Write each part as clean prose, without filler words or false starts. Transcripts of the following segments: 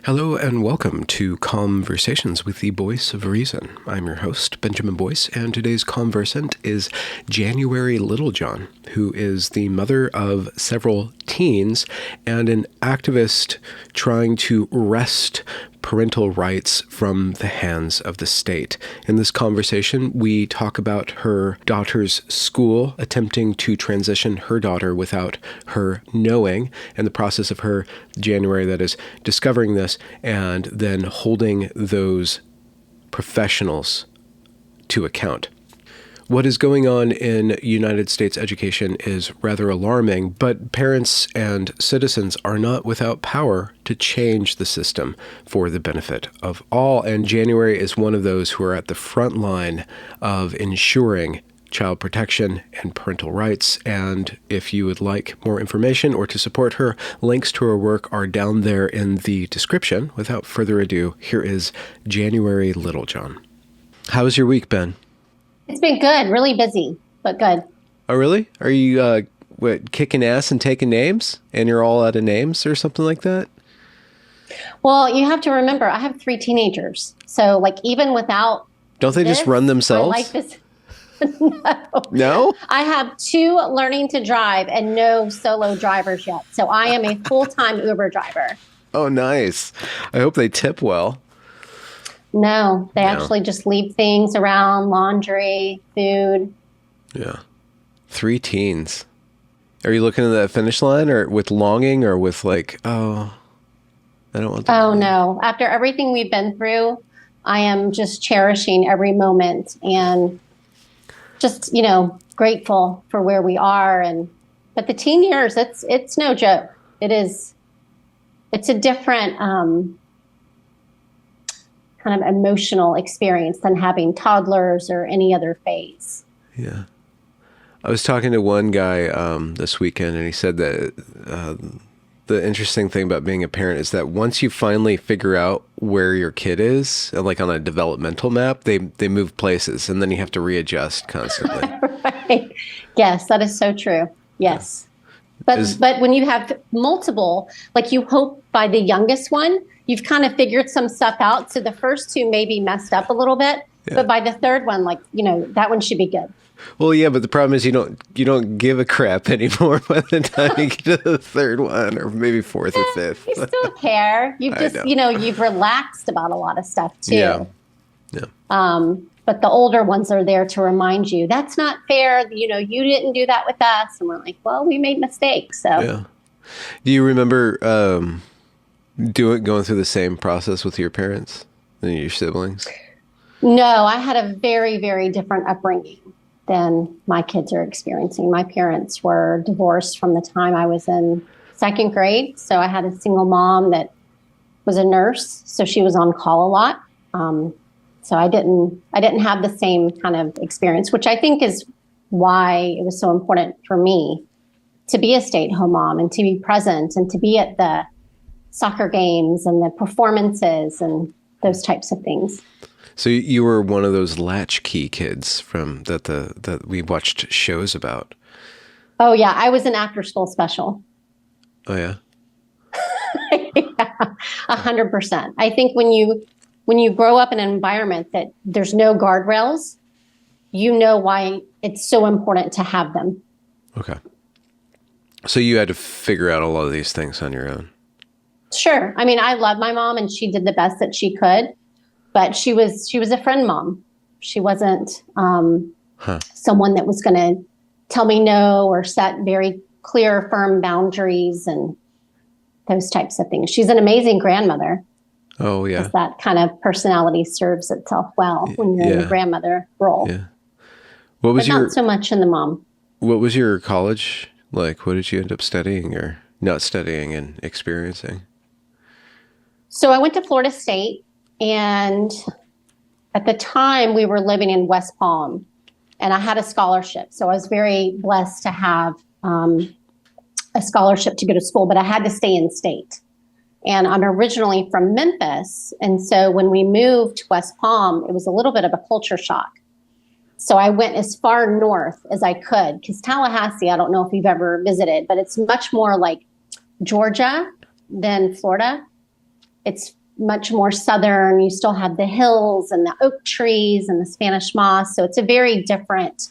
Hello and welcome to Conversations with the Voice of Reason. I'm your host, Benjamin Boyce, and today's conversant is January Littlejohn, who is the mother of several teens and an activist trying to wrest parental rights from the hands of the state. In this conversation, we talk about her daughter's school attempting to transition her daughter without her knowing, and the process of her, January, that is, discovering this and then holding those professionals to account. What is going on in United States education is rather alarming, but parents and citizens are not without power to change the system for the benefit of all. And January is one of those who are at the front line of ensuring child protection and parental rights. And if you would like more information or to support her, links to her work are down there in the description. Without further ado, here is January Littlejohn. How's your week been? It's been good, really busy, but good. Oh, really? Are you kicking ass and taking names? And you're all out of names or something like that? Well, you have to remember, I have 3 teenagers. So, even without Don't they just run themselves? My life is... No. No? I have 2 learning to drive and no solo drivers yet. So I am a full-time Uber driver. Oh, nice. I hope they tip well. No, they actually just leave things around, laundry, food. Yeah. 3 teens. Are you looking at that finish line or with longing or with I don't want to. Oh, no. After everything we've been through, I am just cherishing every moment and just, grateful for where we are. But the teen years, it's no joke. It's a different kind of emotional experience than having toddlers or any other phase. Yeah. I was talking to one guy this weekend, and he said that the interesting thing about being a parent is that once you finally figure out where your kid is, like on a developmental map, they move places, and then you have to readjust constantly. Right. Yes, that is so true. Yes. Yeah. But when you have multiple, you hope by the youngest one, you've kind of figured some stuff out. So the first 2 maybe messed up a little bit, but by the third one, that one should be good. Well, yeah, but the problem is you don't give a crap anymore by the time you get to the third one, or maybe 4th or 5th. You still care. You've just, you've relaxed about a lot of stuff too. Yeah. But the older ones are there to remind you, that's not fair. You didn't do that with us. And we're like, well, we made mistakes. So. Yeah. Do you remember going through the same process with your parents and your siblings? No, I had a very, very different upbringing than my kids are experiencing. My parents were divorced from the time I was in 2nd grade. So I had a single mom that was a nurse. So she was on call a lot. So I didn't have the same kind of experience, which I think is why it was so important for me to be a stay-at-home mom and to be present and to be at the soccer games and the performances and those types of things. So you were one of those latchkey kids that we watched shows about. Oh yeah, I was an after-school special. Oh yeah. Yeah, 100%. I think when you grow up in an environment that there's no guardrails, you know why it's so important to have them. Okay. So you had to figure out a lot of these things on your own. Sure. I mean, I love my mom and she did the best that she could, but she was a friend mom. She wasn't someone that was going to tell me no or set very clear, firm boundaries and those types of things. She's an amazing grandmother. Oh, yeah. That kind of personality serves itself well when you're in the grandmother role. Yeah. Not so much in the mom. What was your college like? What did you end up studying or not studying and experiencing? So I went to Florida State, and at the time we were living in West Palm, and I had a scholarship. So I was very blessed to have a scholarship to go to school, but I had to stay in state. And I'm originally from Memphis. And so when we moved to West Palm, it was a little bit of a culture shock. So I went as far north as I could, because Tallahassee, I don't know if you've ever visited, but it's much more like Georgia than Florida. It's much more southern. You still have the hills and the oak trees and the Spanish moss. So it's a very different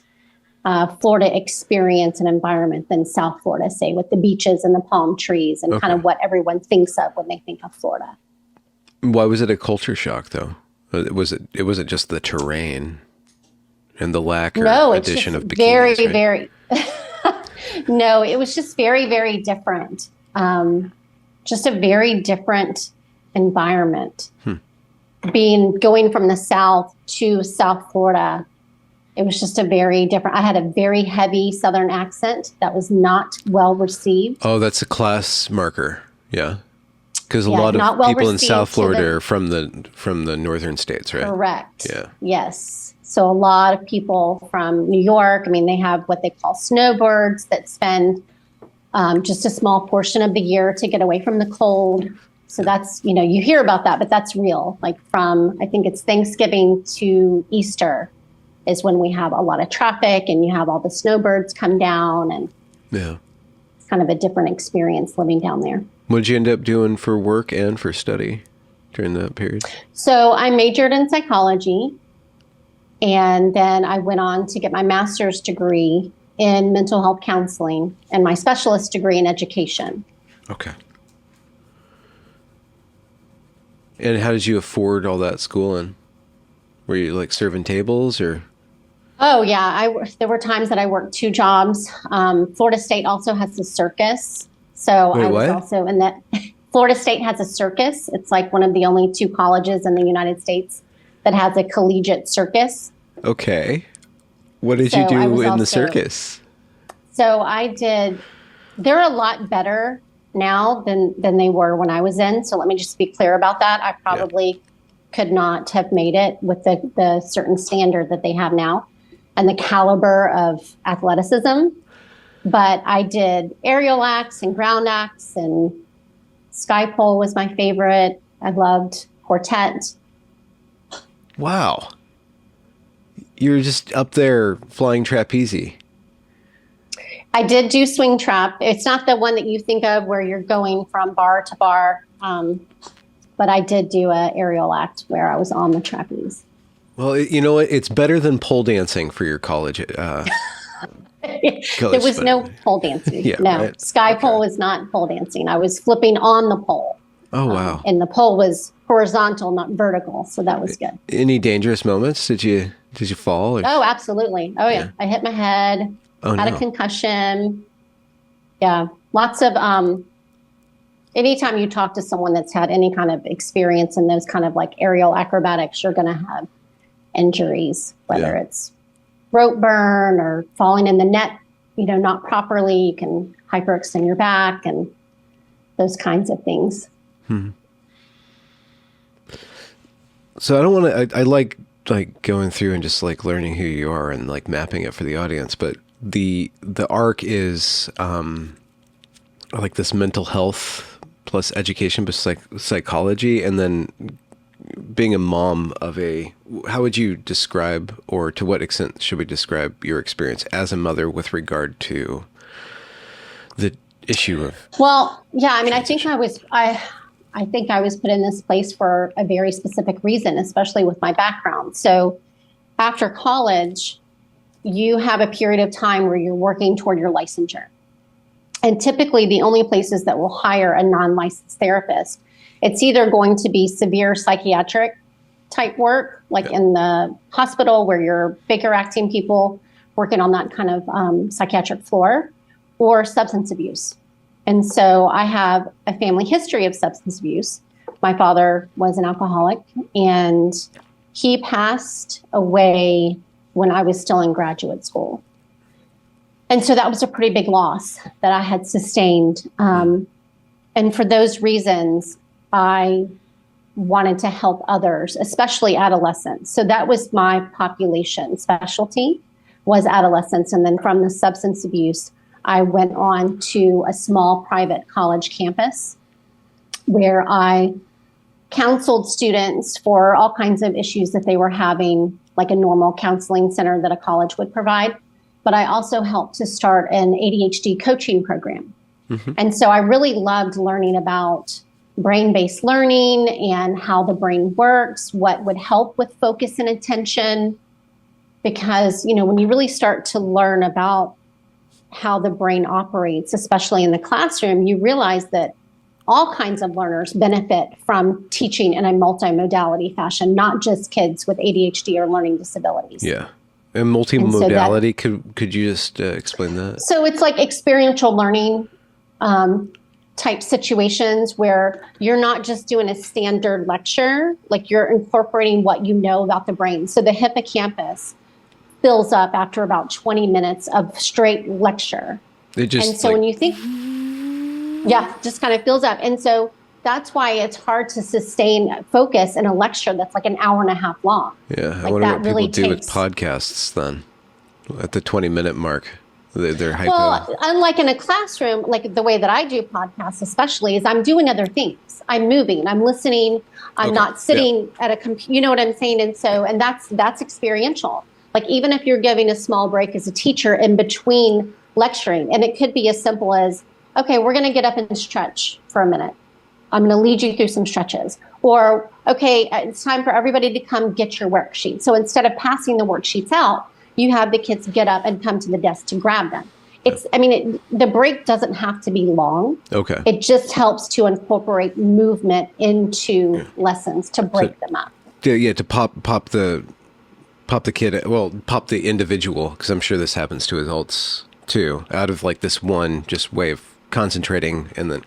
Florida experience and environment than South Florida, say, with the beaches and the palm trees and kind of what everyone thinks of when they think of Florida. Why was it a culture shock, though? It wasn't just the terrain and the lack or addition of bikinis, very, no, it was just very, very different. Just a very different environment. Going from the South to South Florida, it was just a very different. I had a very heavy Southern accent that was not well received. Oh, that's a class marker. Yeah. Because a lot of people in South Florida are from the northern states, right? Correct. Yeah. Yes. So a lot of people from New York, I mean, they have what they call snowbirds that spend just a small portion of the year to get away from the cold. So that's, you hear about that, but that's real. Like from, I think it's Thanksgiving to Easter is when we have a lot of traffic and you have all the snowbirds come down, and it's kind of a different experience living down there. What did you end up doing for work and for study during that period? So I majored in psychology, and then I went on to get my master's degree in mental health counseling and my specialist degree in education. Okay. And how did you afford all that schooling? Were you like serving tables or? Oh yeah, there were times that I worked 2 jobs. Florida State also has a circus. So I was also in that. Florida State has a circus. It's like one of the only 2 colleges in the United States that has a collegiate circus. Okay. What did you do in the circus? So they're a lot better now than they were when I was in. So let me just be clear about that. I probably could not have made it with the certain standard that they have now and the caliber of athleticism. But I did aerial acts and ground acts, and sky pole was my favorite. I loved quartet. Wow. You're just up there flying trapeze. I did do swing trap. It's not the one that you think of where you're going from bar to bar. But I did do an aerial act where I was on the trapeze. Well, you know what? It's better than pole dancing for your college. There was no pole dancing. Right? Sky pole was not pole dancing. I was flipping on the pole. Oh, wow. And the pole was horizontal, not vertical. So that was good. Any dangerous moments? Did you fall? Oh, absolutely. Oh, yeah. I hit my head. Had a concussion. Yeah. Lots of, anytime you talk to someone that's had any kind of experience in those kind of like aerial acrobatics, you're going to have injuries, whether it's rope burn or falling in the net, not properly. You can hyperextend your back and those kinds of things. So I don't want to, I like going through and just like learning who you are and like mapping it for the audience, but the arc is like this mental health plus education plus psychology, and then being a mom of how would you describe, or to what extent should we describe your experience as a mother with regard to the issue of? Well, yeah, I mean, I think I was put in this place for a very specific reason, especially with my background. So after college, you have a period of time where you're working toward your licensure. And typically the only places that will hire a non-licensed therapist, it's either going to be severe psychiatric type work, like in the hospital where you're Baker acting people working on that kind of psychiatric floor, or substance abuse. And so I have a family history of substance abuse. My father was an alcoholic, and he passed away when I was still in graduate school. And so that was a pretty big loss that I had sustained. And for those reasons, I wanted to help others, especially adolescents. So that was my population specialty, was adolescents. And then from the substance abuse, I went on to a small private college campus where I counseled students for all kinds of issues that they were having, like a normal counseling center that a college would provide. But I also helped to start an ADHD coaching program. And so I really loved learning about brain-based learning and how the brain works, what would help with focus and attention. Because, when you really start to learn about how the brain operates, especially in the classroom, you realize that all kinds of learners benefit from teaching in a multimodality fashion, not just kids with ADHD or learning disabilities. Yeah. And multimodality, could you just explain that? So it's like experiential learning type situations where you're not just doing a standard lecture, like you're incorporating what you know about the brain. So the hippocampus fills up after about 20 minutes of straight lecture. And so when you think, just kind of fills up. And so that's why it's hard to sustain focus in a lecture that's like an hour and a half long. Yeah, I wonder what people do with podcasts then at the 20-minute mark. They're hyper. Well, unlike in a classroom, like the way that I do podcasts especially, is I'm doing other things. I'm moving, I'm listening, I'm not sitting at a computer, you know what I'm saying? And that's experiential. Like even if you're giving a small break as a teacher in between lecturing, and it could be as simple as, okay, we're going to get up and stretch for a minute. I'm going to lead you through some stretches. Or, okay, it's time for everybody to come get your worksheet. So instead of passing the worksheets out, you have the kids get up and come to the desk to grab them. The break doesn't have to be long. Okay. It just helps to incorporate movement into lessons to break them up. Yeah, to pop the kid, pop the individual, because I'm sure this happens to adults too, out of like this one just way of concentrating and then.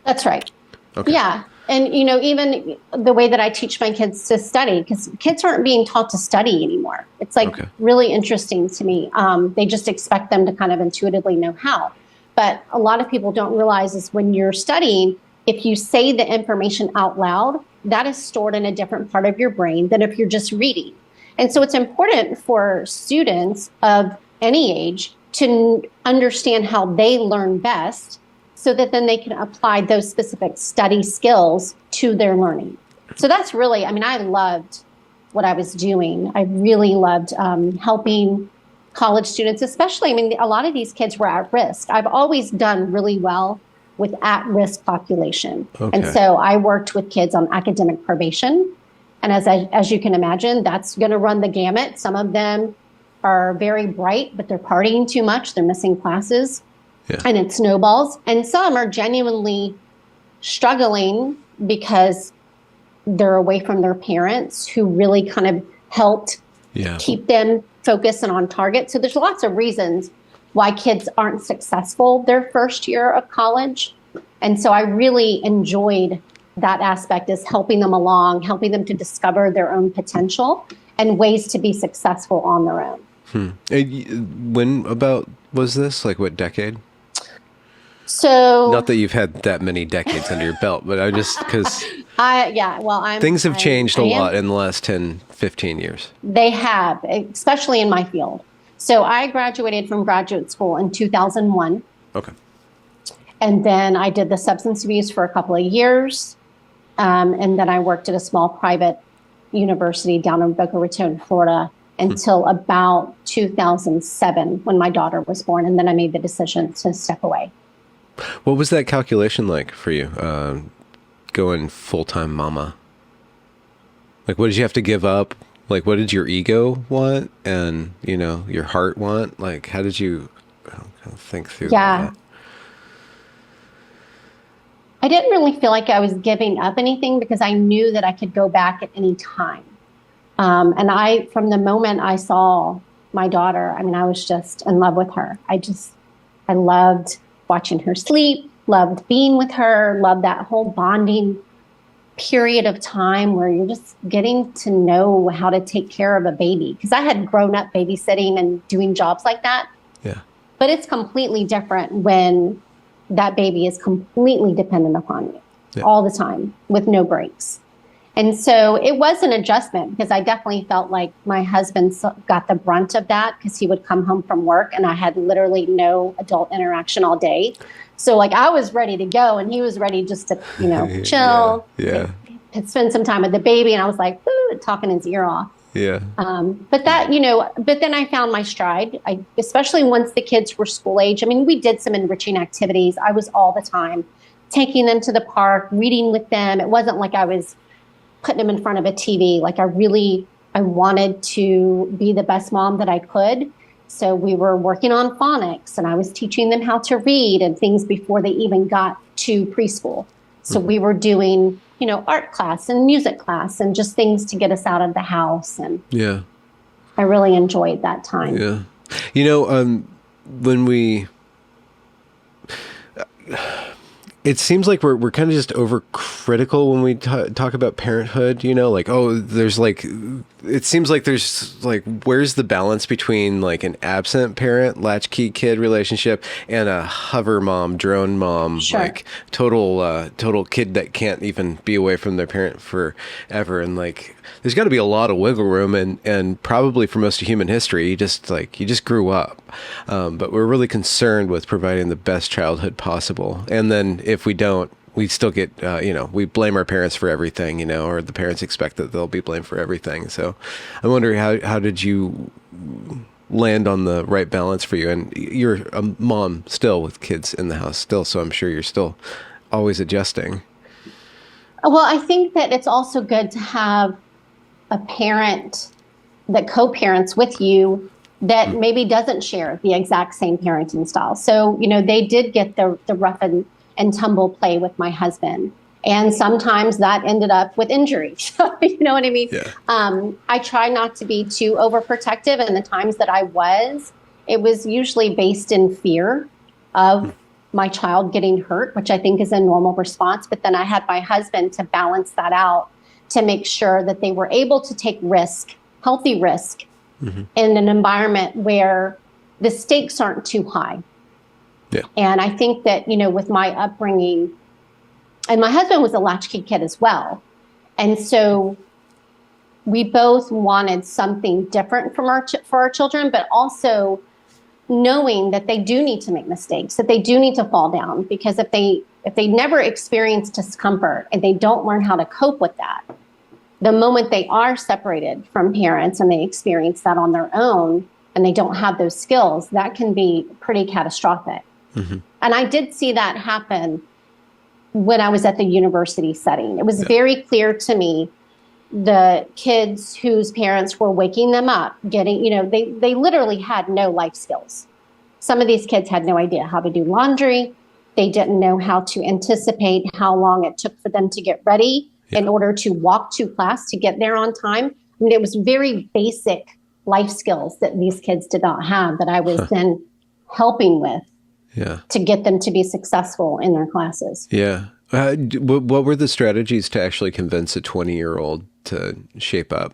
That's right. Okay. Yeah. And, even the way that I teach my kids to study, because kids aren't being taught to study anymore. It's really interesting to me. They just expect them to kind of intuitively know how. But a lot of people don't realize is when you're studying, if you say the information out loud, that is stored in a different part of your brain than if you're just reading. And so it's important for students of any age to understand how they learn best, so that then they can apply those specific study skills to their learning. So that's really, I loved what I was doing. I really loved helping college students, especially, a lot of these kids were at risk. I've always done really well with at-risk population. Okay. And so I worked with kids on academic probation. And as you can imagine, that's going to run the gamut. Some of them are very bright, but they're partying too much. They're missing classes. Yeah. And it snowballs. And some are genuinely struggling because they're away from their parents who really kind of helped keep them focused and on target. So there's lots of reasons why kids aren't successful their first year of college. And so I really enjoyed that aspect, is helping them along, helping them to discover their own potential and ways to be successful on their own. When about was this? Like what decade? So not that you've had that many decades under your belt, but because things have changed a lot in the last 10, 15 years. They have, especially in my field. So I graduated from graduate school in 2001. Okay. And then I did the substance abuse for a couple of years. And then I worked at a small private university down in Boca Raton, Florida, until about 2007 when my daughter was born. And then I made the decision to step away. What was that calculation like for you, going full-time mama? Like, what did you have to give up? Like, what did your ego want and, your heart want? Like, how did you think through that? I didn't really feel like I was giving up anything because I knew that I could go back at any time. And from the moment I saw my daughter, I was just in love with her. I loved watching her sleep, loved being with her, loved that whole bonding period of time where you're just getting to know how to take care of a baby. Because I had grown up babysitting and doing jobs like that. Yeah. But it's completely different when that baby is completely dependent upon you all the time with no breaks. And so it was an adjustment because I definitely felt like my husband got the brunt of that because he would come home from work and I had literally no adult interaction all day. So I was ready to go and he was ready just to, chill, spend some time with the baby. And I was like, talking his ear off. Yeah. But then I found my stride. Especially once the kids were school age. We did some enriching activities. I was all the time taking them to the park, reading with them. It wasn't like I was putting them in front of a TV. Like I wanted to be the best mom that I could. So we were working on phonics, and I was teaching them how to read and things before they even got to preschool. So we were doing, art class and music class and just things to get us out of the house. And I really enjoyed that time. Yeah. When we, it seems like we're kind of just overcritical when we talk about parenthood, it seems like there's where's the balance between like an absent parent, latchkey kid relationship and a hover mom, drone mom, like total kid that can't even be away from their parent forever. And like, there's got to be a lot of wiggle room and probably for most of human history, you just grew up. But we're really concerned with providing the best childhood possible. And then if we don't, we still get, we blame our parents for everything, or the parents expect that they'll be blamed for everything. So I wonder how did you land on the right balance for you? And you're a mom still with kids in the house still, so I'm sure you're still always adjusting. Well, I think that it's also good to have a parent that co-parents with you that maybe doesn't share the exact same parenting style. So, they did get the rough and tumble play with my husband. And sometimes that ended up with injury. You know what I mean? Yeah. I try not to be too overprotective. And the times that I was, it was usually based in fear of my child getting hurt, which I think is a normal response. But then I had my husband to balance that out to make sure that they were able to take healthy risk in an environment where the stakes aren't too high. Yeah. And I think that, with my upbringing, and my husband was a latchkey kid as well. And so we both wanted something different for our children, but also knowing that they do need to make mistakes, that they do need to fall down, because if they never experience discomfort and they don't learn how to cope with that, the moment they are separated from parents and they experience that on their own and they don't have those skills, that can be pretty catastrophic. And I did see that happen when I was at the university setting. It was very clear to me, the kids whose parents were waking them up, getting, they literally had no life skills. Some of these kids had no idea how to do laundry. They didn't know how to anticipate how long it took for them to get ready in order to walk to class, to get there on time. I mean, it was very basic life skills that these kids did not have that I was then helping with. To get them to be successful in their classes. Yeah. What were the strategies to actually convince a 20-year-old to shape up?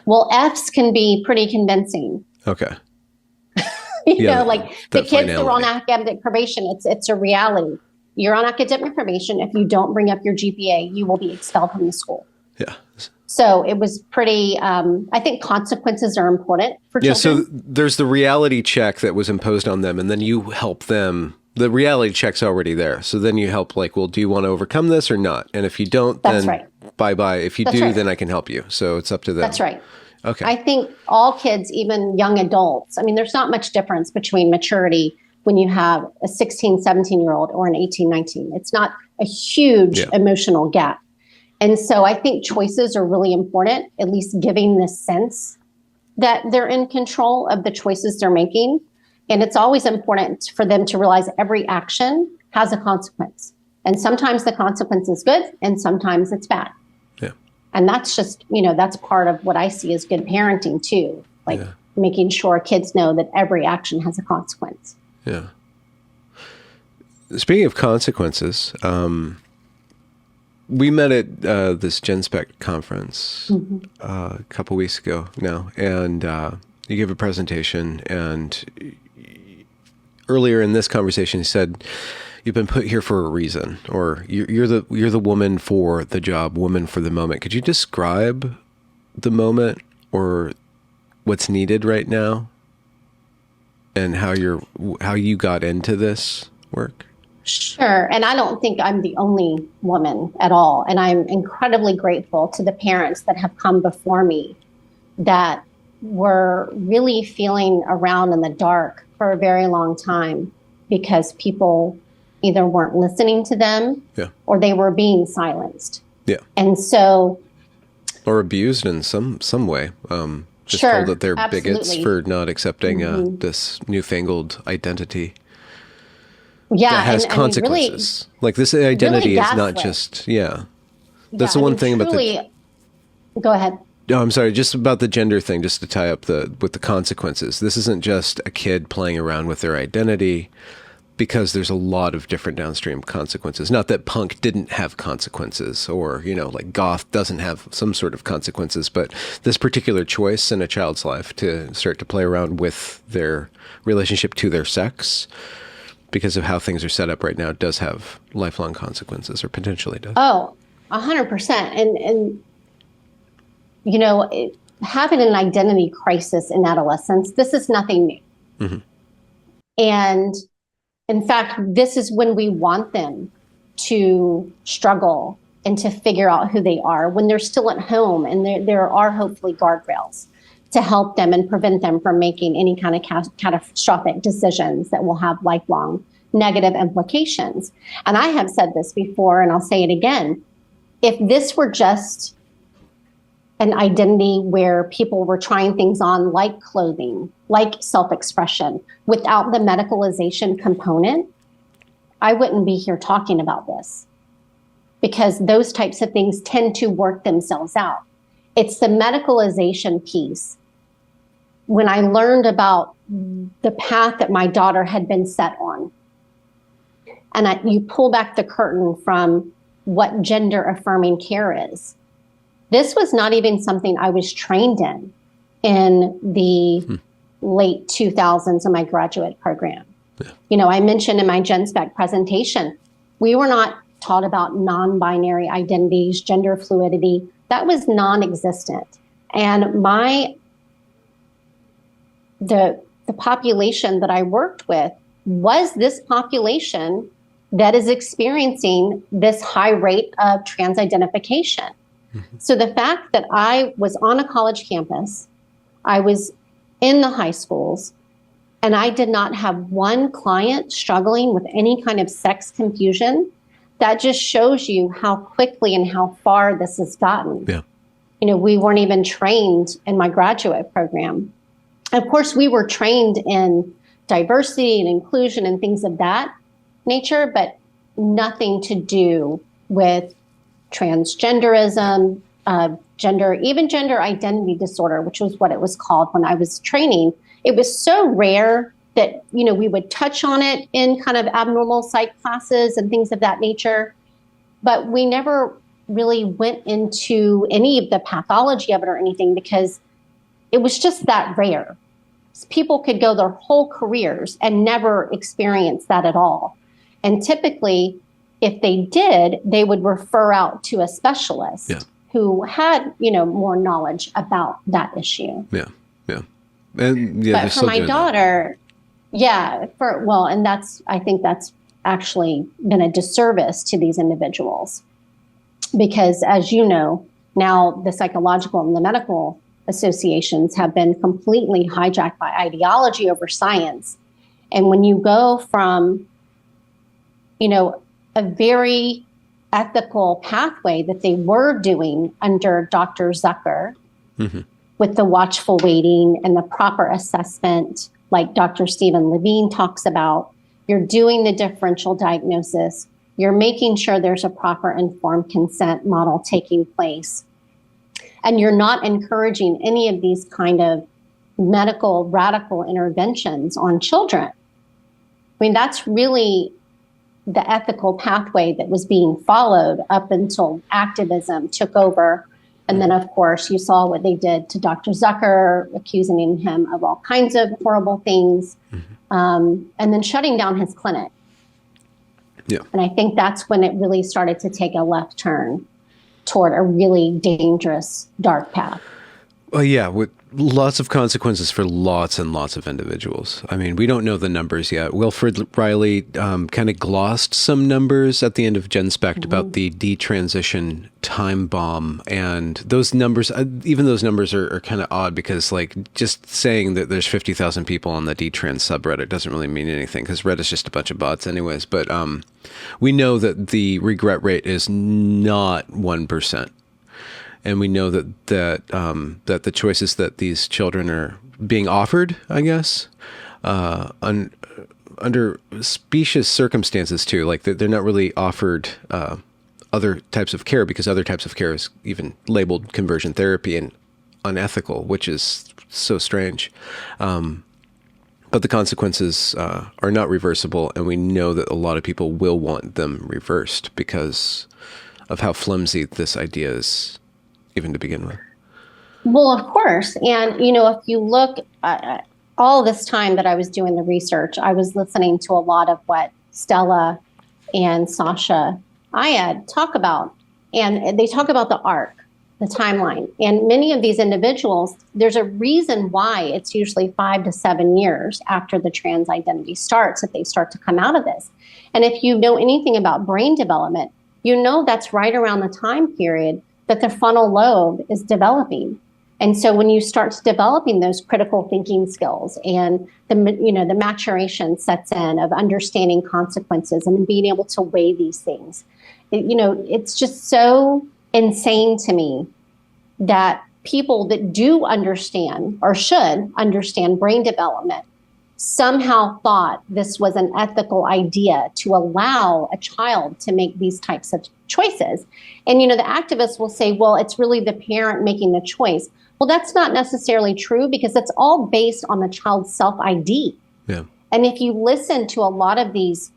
Well, F's can be pretty convincing. Okay. The kids that were on academic probation, it's a reality. You're on academic probation. If you don't bring up your GPA, you will be expelled from the school. Yeah. So it was pretty, I think consequences are important for children. So there's the reality check that was imposed on them, and then you help them. The reality check's already there. So then you help, do you want to overcome this or not? And if you don't, then bye-bye. If you do, then I can help you. So it's up to them. That's right. Okay. I think all kids, even young adults, there's not much difference between maturity when you have a 16, 17-year-old or an 18, 19. It's not a huge emotional gap. And so I think choices are really important, at least giving the sense that they're in control of the choices they're making. And it's always important for them to realize every action has a consequence. And sometimes the consequence is good and sometimes it's bad. Yeah. And that's just, that's part of what I see as good parenting too. Making sure kids know that every action has a consequence. Yeah. Speaking of consequences, we met at this GenSpec conference a couple weeks ago now, and you gave a presentation. And earlier in this conversation, you said you've been put here for a reason, or you're the woman for the job, woman for the moment. Could you describe the moment or what's needed right now, and how you got into this work? Sure. And I don't think I'm the only woman at all. And I'm incredibly grateful to the parents that have come before me that were really feeling around in the dark for a very long time because people, either weren't listening to them or they were being silenced. Yeah. And so... Or abused in some way. Just told that they're bigots for not accepting this newfangled identity. Yeah. That has consequences. Like this identity really is not just, That's the one thing about the... Go ahead. No, I'm sorry, just about the gender thing, just to tie up with the consequences. This isn't just a kid playing around with their identity, because there's a lot of different downstream consequences. Not that punk didn't have consequences, or, like goth doesn't have some sort of consequences, but this particular choice in a child's life to start to play around with their relationship to their sex, because of how things are set up right now, does have lifelong consequences, or potentially does. Oh, 100%. And having an identity crisis in adolescence, this is nothing new. Mm-hmm. And in fact, this is when we want them to struggle and to figure out who they are, when they're still at home, and there are hopefully guardrails to help them and prevent them from making any kind of catastrophic decisions that will have lifelong negative implications. And I have said this before, and I'll say it again. If this were just an identity where people were trying things on like clothing, like self-expression, without the medicalization component, I wouldn't be here talking about this, because those types of things tend to work themselves out. It's the medicalization piece. When I learned about the path that my daughter had been set on, and you pull back the curtain from what gender affirming care is, this was not even something I was trained in the late 2000s in my graduate program. Yeah. I mentioned in my Gen Spec presentation, we were not taught about non-binary identities, gender fluidity. That was non-existent. And the population that I worked with was this population that is experiencing this high rate of trans identification. So the fact that I was on a college campus, I was in the high schools, and I did not have one client struggling with any kind of sex confusion, that just shows you how quickly and how far this has gotten. Yeah. We weren't even trained in my graduate program. Of course, we were trained in diversity and inclusion and things of that nature, but nothing to do with transgenderism, gender identity disorder, which was what it was called when I was training. It was so rare that, we would touch on it in kind of abnormal psych classes and things of that nature, but we never really went into any of the pathology of it or anything, because it was just that rare. People could go their whole careers and never experience that at all. And typically, if they did, they would refer out to a specialist who had, more knowledge about that issue. Yeah, yeah. And but for my daughter, I think that's actually been a disservice to these individuals, because as you know, now the psychological and the medical associations have been completely hijacked by ideology over science. And when you go from, a very ethical pathway that they were doing under Dr. Zucker, with the watchful waiting and the proper assessment, like Dr. Stephen Levine talks about, you're doing the differential diagnosis, you're making sure there's a proper informed consent model taking place, and you're not encouraging any of these kind of medical radical interventions on children. I mean, that's really the ethical pathway that was being followed up until activism took over. And then, of course, you saw what they did to Dr. Zucker, accusing him of all kinds of horrible things, and then shutting down his clinic. Yeah. And I think that's when it really started to take a left turn toward a really dangerous, dark path. Well, yeah, with lots of consequences for lots and lots of individuals. I mean, we don't know the numbers yet. Wilfred Riley kind of glossed some numbers at the end of GenSpect about the detransition time bomb. And those numbers, even those numbers are kind of odd because, like, just saying that there's 50,000 people on the detrans subreddit doesn't really mean anything because Reddit's just a bunch of bots anyways. But we know that the regret rate is not 1%. And we know that that the choices that these children are being offered, I guess, under specious circumstances too, like they're not really offered other types of care because other types of care is even labeled conversion therapy and unethical, which is so strange. But the consequences are not reversible, and we know that a lot of people will want them reversed because of how flimsy this idea is, even to begin with. Well, of course. And, if you look all this time that I was doing the research, I was listening to a lot of what Stella and Sasha Ayad talk about. And they talk about the arc, the timeline. And many of these individuals, there's a reason why it's usually 5 to 7 years after the trans identity starts that they start to come out of this. And if you know anything about brain development, that's right around the time period that the frontal lobe is developing. And so when you start developing those critical thinking skills and the maturation sets in of understanding consequences and being able to weigh these things, it's just so insane to me that people that do understand or should understand brain development somehow thought this was an ethical idea to allow a child to make these types of choices. And, the activists will say, well, it's really the parent making the choice. Well, that's not necessarily true because it's all based on the child's self-ID. Yeah. And if you listen to a lot of these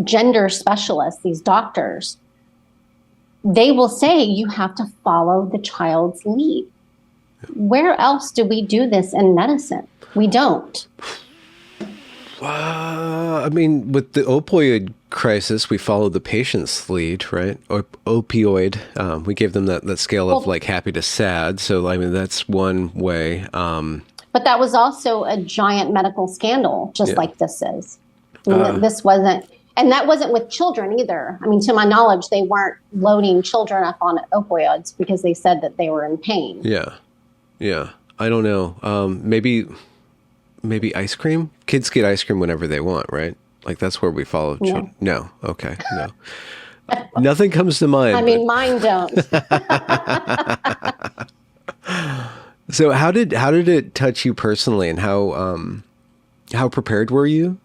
gender specialists, these doctors, they will say you have to follow the child's lead. Yeah. Where else do we do this in medicine? We don't. I mean, with the opioid crisis, we followed the patient's lead, right? Opioid. We gave them that scale of like happy to sad. So, I mean, that's one way. But that was also a giant medical scandal, just like this is. I mean, this wasn't, and that wasn't with children either. I mean, to my knowledge, they weren't loading children up on opioids because they said that they were in pain. Yeah. Yeah. I don't know. Maybe ice cream? Kids get ice cream whenever they want, right? Like that's where we follow children. No. Okay. No. Nothing comes to mind. I mean, mine don't. So how did it touch you personally, and how prepared were you?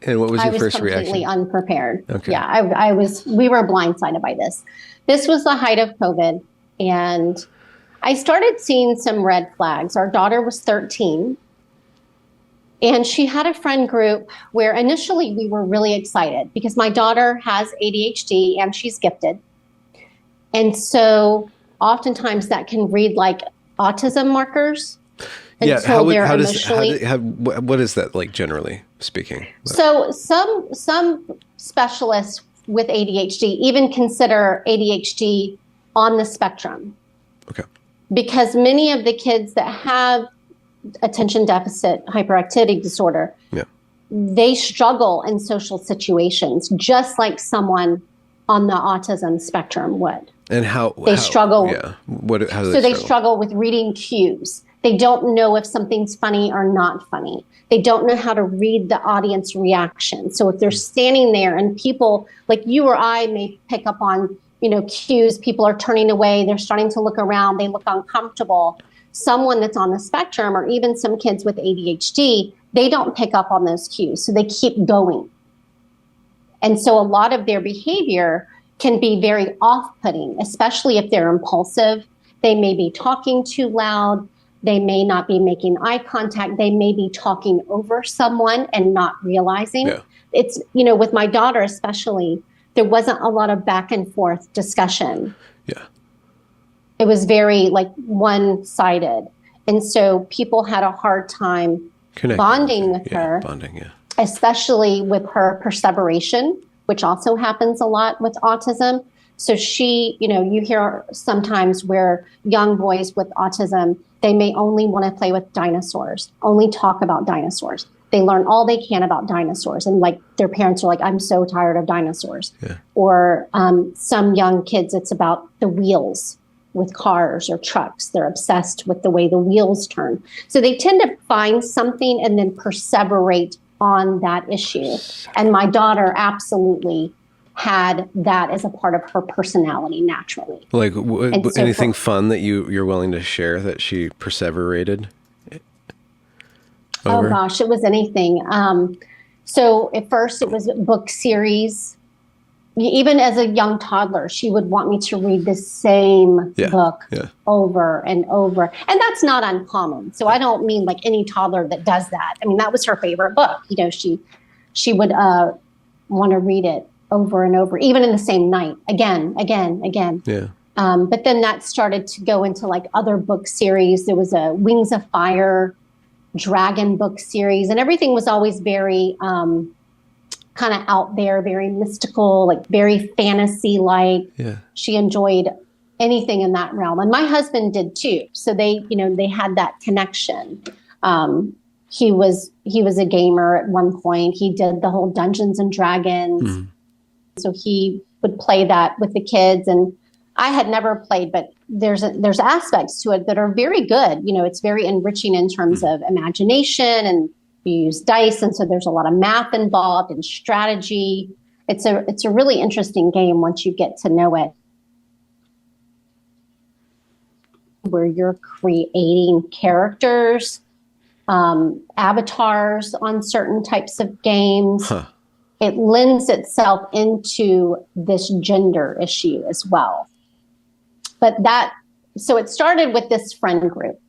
And what was your first reaction? I was completely unprepared. Okay. Yeah, we were blindsided by this. This was the height of COVID, and I started seeing some red flags. Our daughter was 13. And she had a friend group where initially we were really excited because my daughter has ADHD and she's gifted. And so oftentimes that can read like autism markers. Yeah, what is that like generally speaking? So some specialists with ADHD even consider ADHD on the spectrum. Okay. Because many of the kids that have attention deficit hyperactivity disorder, they struggle in social situations just like someone on the autism spectrum would. And how they struggle? Yeah. How do they struggle with reading cues. They don't know if something's funny or not funny. They don't know how to read the audience reaction. So if they're standing there and people like you or I may pick up on, cues, people are turning away, they're starting to look around, they look uncomfortable. Someone that's on the spectrum or even some kids with ADHD, they don't pick up on those cues. So they keep going. And so a lot of their behavior can be very off-putting, especially if they're impulsive. They may be talking too loud. They may not be making eye contact. They may be talking over someone and not realizing. Yeah. It's, with my daughter especially, there wasn't a lot of back and forth discussion. Yeah. It was very like one-sided. And so people had a hard time bonding with her. Bonding, yeah. Especially with her perseveration, which also happens a lot with autism. So she, you hear sometimes where young boys with autism, they may only want to play with dinosaurs, only talk about dinosaurs. They learn all they can about dinosaurs. And like their parents are like, I'm so tired of dinosaurs. Yeah. Or some young kids, it's about the wheels with cars or trucks. They're obsessed with the way the wheels turn. So they tend to find something and then perseverate on that issue. And my daughter absolutely had that as a part of her personality naturally. Like anything fun that you're willing to share that she perseverated over? Oh gosh, it was anything. So at first it was a book series. Even as a young toddler, she would want me to read the same book over and over. And that's not uncommon. So I don't mean like any toddler that does that. I mean, that was her favorite book. She would want to read it over and over, even in the same night, again. Yeah. But then that started to go into like other book series. There was a Wings of Fire dragon book series, and everything was always very kind of out there, very mystical, like very fantasy-like. Yeah. She enjoyed anything in that realm, and my husband did too. So they had that connection. He was a gamer at one point. He did the whole Dungeons and Dragons. Mm. So he would play that with the kids, and I had never played, but there's aspects to it that are very good. It's very enriching in terms of imagination, and you use dice, and so there's a lot of math involved and strategy. It's a really interesting game once you get to know it, where you're creating characters, avatars on certain types of games. Huh. It lends itself into this gender issue as well. But so it started with this friend group,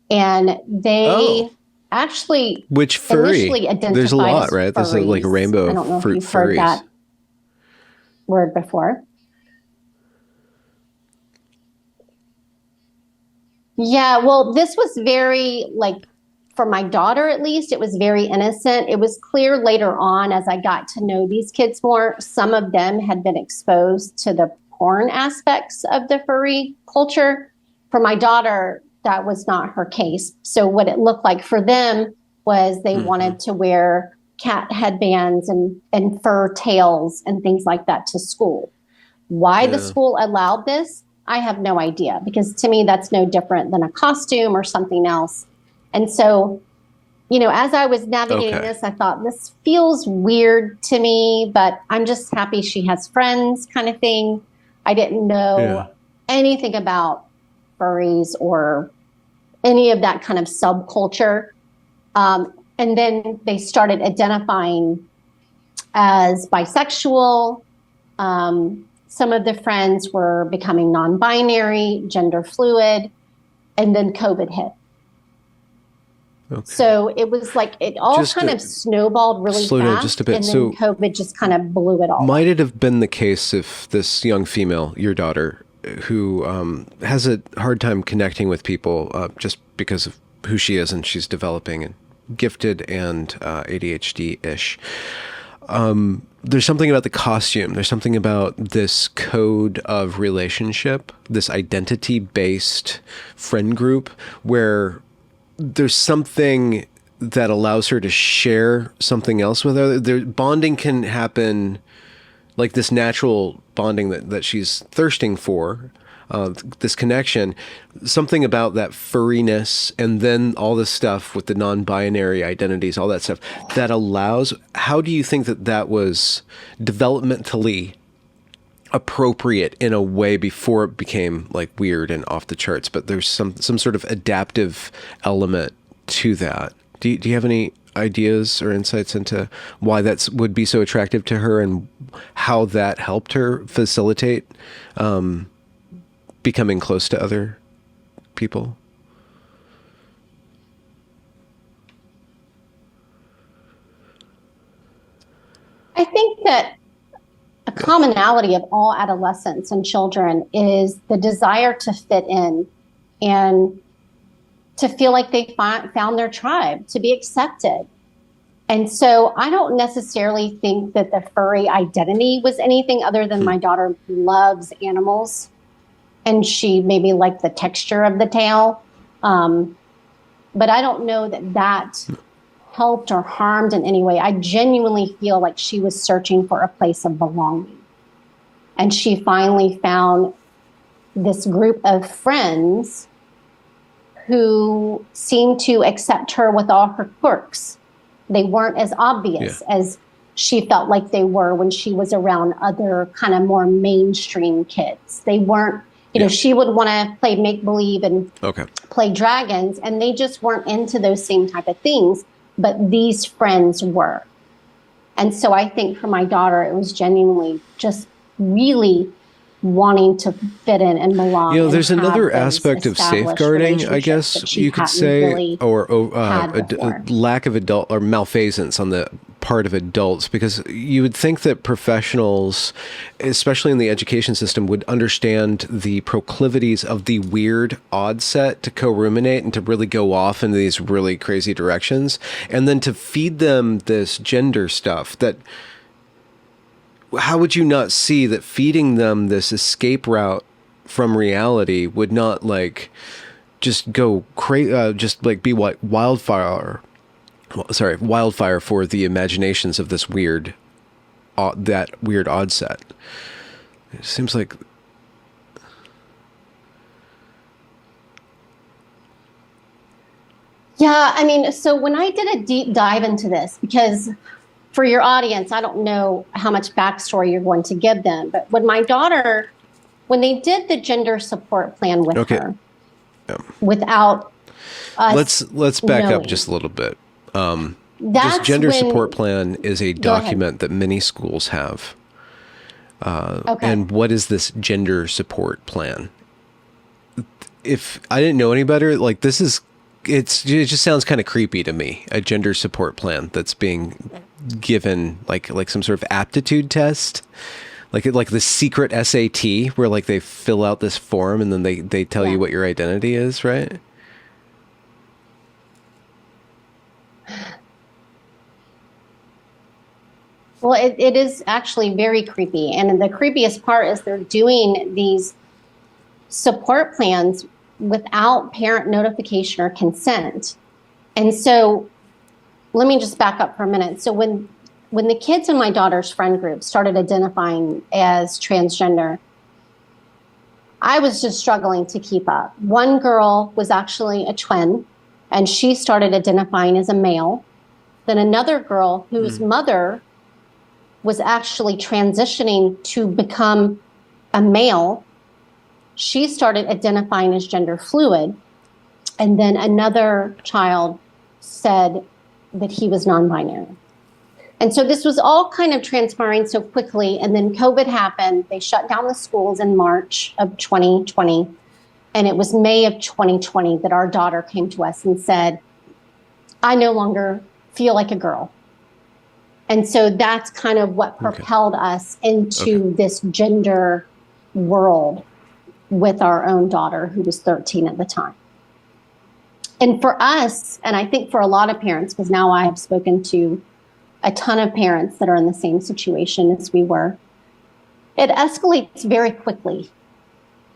and they actually which furry? There's a lot, right? There's like a rainbow I don't know of if you've furries. Heard that word before. Yeah, well, this was very, like, for my daughter at least, it was very innocent. It was clear later on as I got to know these kids more, some of them had been exposed to the porn aspects of the furry culture. For my daughter, that was not her case. So what it looked like for them was they wanted to wear cat headbands and fur tails and things like that to school. Why the school allowed this, I have no idea, because to me, that's no different than a costume or something else. And so, as I was navigating this, I thought, this feels weird to me, but I'm just happy she has friends kind of thing. I didn't know anything about furries or any of that kind of subculture. And then they started identifying as bisexual. Some of the friends were becoming non-binary, gender fluid, and then COVID hit. Okay. So it was like it all just kind of snowballed really fast, just a bit. And then COVID just kind of blew it all. Might it have been the case if this young female, your daughter, who has a hard time connecting with people just because of who she is, and she's developing and gifted and ADHD-ish, there's something about the costume. There's something about this code of relationship, this identity-based friend group, where there's something that allows her to share something else with her. Bonding can happen, like this natural bonding that she's thirsting for, this connection, something about that furriness, and then all this stuff with the non-binary identities, all that stuff that allows. How do you think that was developmentally appropriate in a way before it became like weird and off the charts? But there's some sort of adaptive element to that. Do you have any ideas or insights into why that would be so attractive to her, and how that helped her facilitate becoming close to other people? I think that a commonality of all adolescents and children is the desire to fit in and to feel like they found their tribe, to be accepted. And so I don't necessarily think that the furry identity was anything other than my daughter loves animals and she maybe liked the texture of the tail. But I don't know that that helped or harmed in any way. I genuinely feel like she was searching for a place of belonging. And she finally found this group of friends who seemed to accept her with all her quirks. They weren't as obvious as she felt like they were when she was around other kind of more mainstream kids. They weren't, you know, she would want to play make-believe and play dragons, and they just weren't into those same type of things, but these friends were. And so I think for my daughter, it was genuinely just really wanting to fit in and belong. You know, there's another aspect of safeguarding, I guess you could say, really or lack of adult or malfeasance on the part of adults, because you would think that professionals, especially in the education system, would understand the proclivities of the weird odd set to co-ruminate and to really go off into these really crazy directions, and then to feed them this gender stuff that... How would you not see that feeding them this escape route from reality would not like just go crazy, just like be like wildfire for the imaginations of this weird, that weird odd set. It seems like. Yeah, I mean, so when I did a deep dive into this, because for your audience, I don't know how much backstory you're going to give them, but when my daughter, when they did the gender support plan with her, without us let's back up just a little bit. This gender support plan is a document that many schools have. And what is this gender support plan? If I didn't know any better, like this is, it just sounds kind of creepy to me. A gender support plan that's being given like some sort of aptitude test, like the secret SAT where like they fill out this form and then they tell you what your identity is, right? Well, it is actually very creepy. And the creepiest part is they're doing these support plans without parent notification or consent. And so let me just back up for a minute. So when the kids in my daughter's friend group started identifying as transgender, I was just struggling to keep up. One girl was actually a twin, and she started identifying as a male. Then another girl whose mother was actually transitioning to become a male, she started identifying as gender fluid. And then another child said that he was non-binary. And so this was all kind of transpiring so quickly. And then COVID happened. They shut down the schools in March of 2020. And it was May of 2020 that our daughter came to us and said, I no longer feel like a girl. And so that's kind of what propelled us into this gender world with our own daughter, who was 13 at the time. And for us, and I think for a lot of parents, because now I have spoken to a ton of parents that are in the same situation as we were, it escalates very quickly.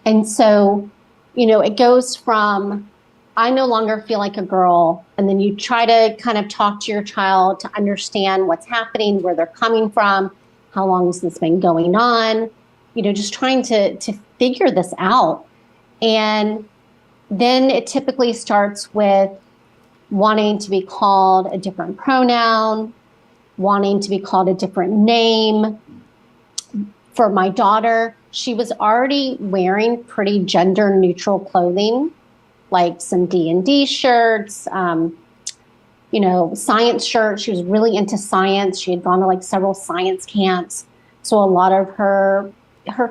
And so, you know, it goes from, I no longer feel like a girl, and then you try to kind of talk to your child to understand what's happening, where they're coming from, how long has this been going on, you know, just trying to figure this out. And then it typically starts with wanting to be called a different pronoun, wanting to be called a different name. For my daughter, she was already wearing pretty gender neutral clothing, like some D&D shirts, you know, science shirts. She was really into science. She had gone to like several science camps. So a lot of her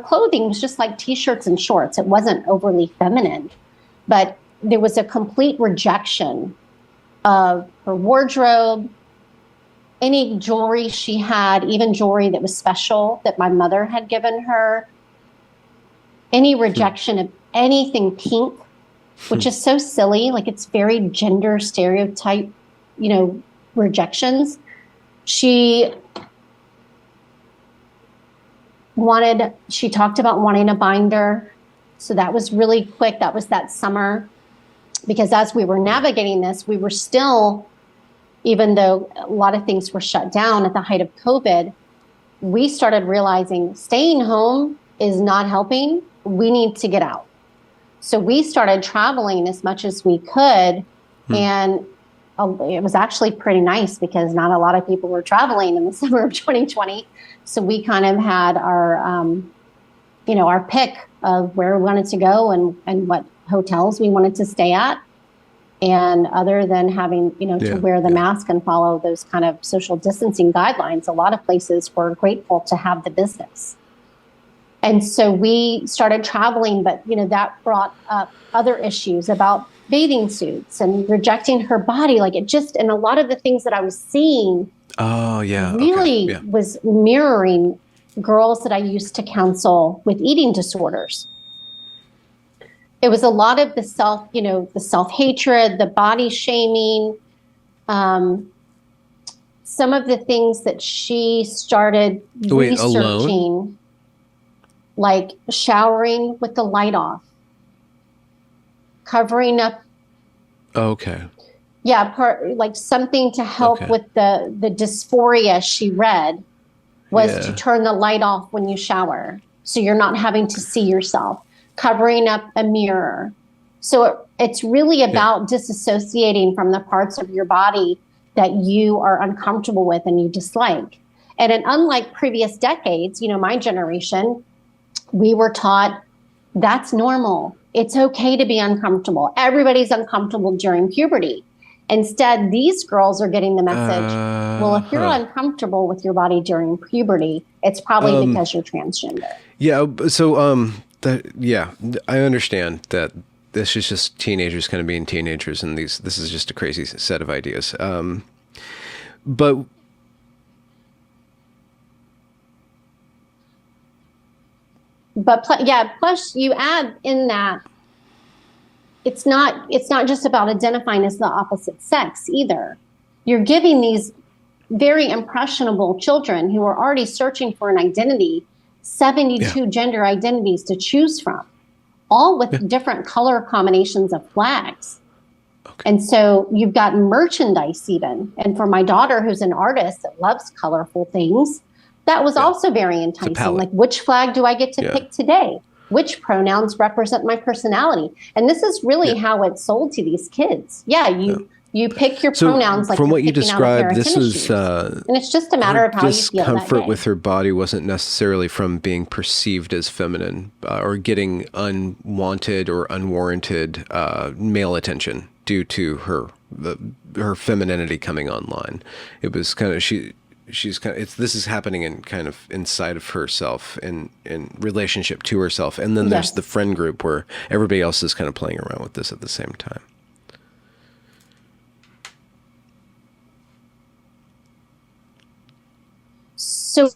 clothing was just like T-shirts and shorts. It wasn't overly feminine, but there was a complete rejection of her wardrobe, any jewelry she had, even jewelry that was special that my mother had given her, any rejection of anything pink, which is so silly. Like, it's very gender stereotype, you know, rejections. She talked about wanting a binder. So that was really quick. That was that summer. Because as we were navigating this, we were still, even though a lot of things were shut down at the height of COVID, we started realizing staying home is not helping. We need to get out. So we started traveling as much as we could. And it was actually pretty nice because not a lot of people were traveling in the summer of 2020. So we kind of had our, our pick of where we wanted to go and what hotels we wanted to stay at. And other than having, to wear the mask and follow those kind of social distancing guidelines, a lot of places were grateful to have the business. And so we started traveling, but, that brought up other issues about bathing suits and rejecting her body. And a lot of the things that I was seeing really was mirroring girls that I used to counsel with eating disorders. It was a lot of the self-hatred, the body shaming, some of the things that she started researching, alone? Like showering with the light off, covering up. Okay. Yeah, like something to help with the dysphoria she read was to turn the light off when you shower, so you're not having to see yourself. Covering up a mirror. So it's really about disassociating from the parts of your body that you are uncomfortable with and you dislike. And unlike previous decades, my generation, we were taught that's normal. It's okay to be uncomfortable. Everybody's uncomfortable during puberty. Instead, these girls are getting the message, well, if you're uncomfortable with your body during puberty, it's probably because you're transgender. Yeah. So, I understand that this is just teenagers kind of being teenagers, and this is just a crazy set of ideas. But plus you add in that it's not just about identifying as the opposite sex either. You're giving these very impressionable children who are already searching for an identity 72 gender identities to choose from, all with different color combinations of flags. Okay. And so you've got merchandise even. And for my daughter, who's an artist that loves colorful things, that was also very enticing. Like, which flag do I get to pick today? Which pronouns represent my personality? And this is really how it's sold to these kids. You pick your pronouns like from what you picking out a pair described, of this tennis is shoes. And it's just a matter of how you feel that discomfort day. with her body wasn't necessarily from being perceived as feminine or getting unwanted or unwarranted male attention due to her femininity coming online. It was kind of this is happening in kind of inside of herself in relationship to herself, and then there's the friend group where everybody else is kind of playing around with this at the same time. So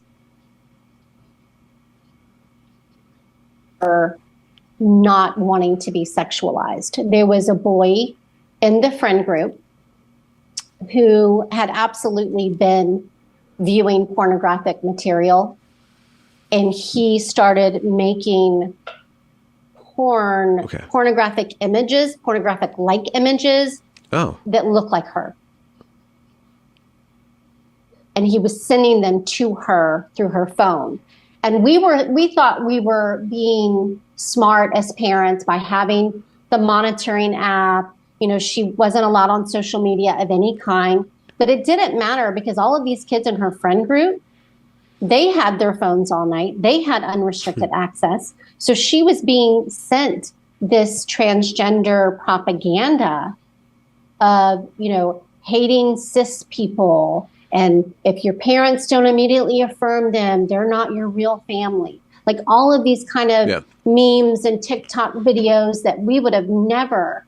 not wanting to be sexualized. There was a boy in the friend group who had absolutely been viewing pornographic material, and he started making pornographic images, pornographic-like images that look like her. And he was sending them to her through her phone. And we thought we were being smart as parents by having the monitoring app. She wasn't allowed on social media of any kind, but it didn't matter because all of these kids in her friend group, they had their phones all night. They had unrestricted access. So she was being sent this transgender propaganda of, hating cis people. And if your parents don't immediately affirm them, they're not your real family. Like all of these kind of memes and TikTok videos that we would have never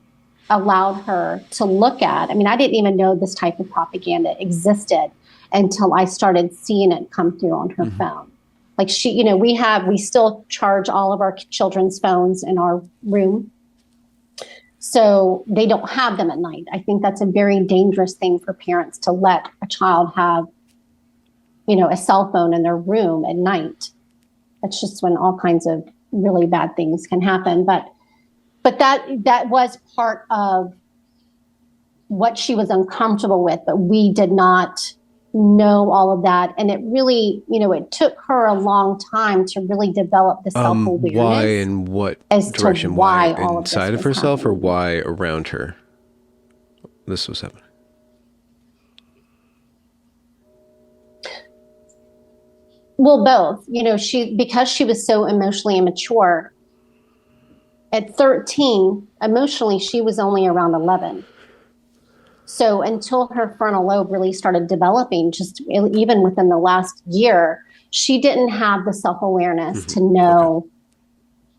allowed her to look at. I mean, I didn't even know this type of propaganda existed until I started seeing it come through on her phone. Like we still charge all of our children's phones in our room, so they don't have them at night. I think that's a very dangerous thing for parents to let a child have a cell phone in their room at night. That's just when all kinds of really bad things can happen. But that was part of what she was uncomfortable with, but we did not know all of that. And it really, it took her a long time to really develop the self-awareness. Why, in what direction? Why inside of herself happening. Or why around her this was happening? Well, both. Because she was so emotionally immature, at 13, emotionally, she was only around 11. So until her frontal lobe really started developing, just even within the last year, she didn't have the self-awareness to know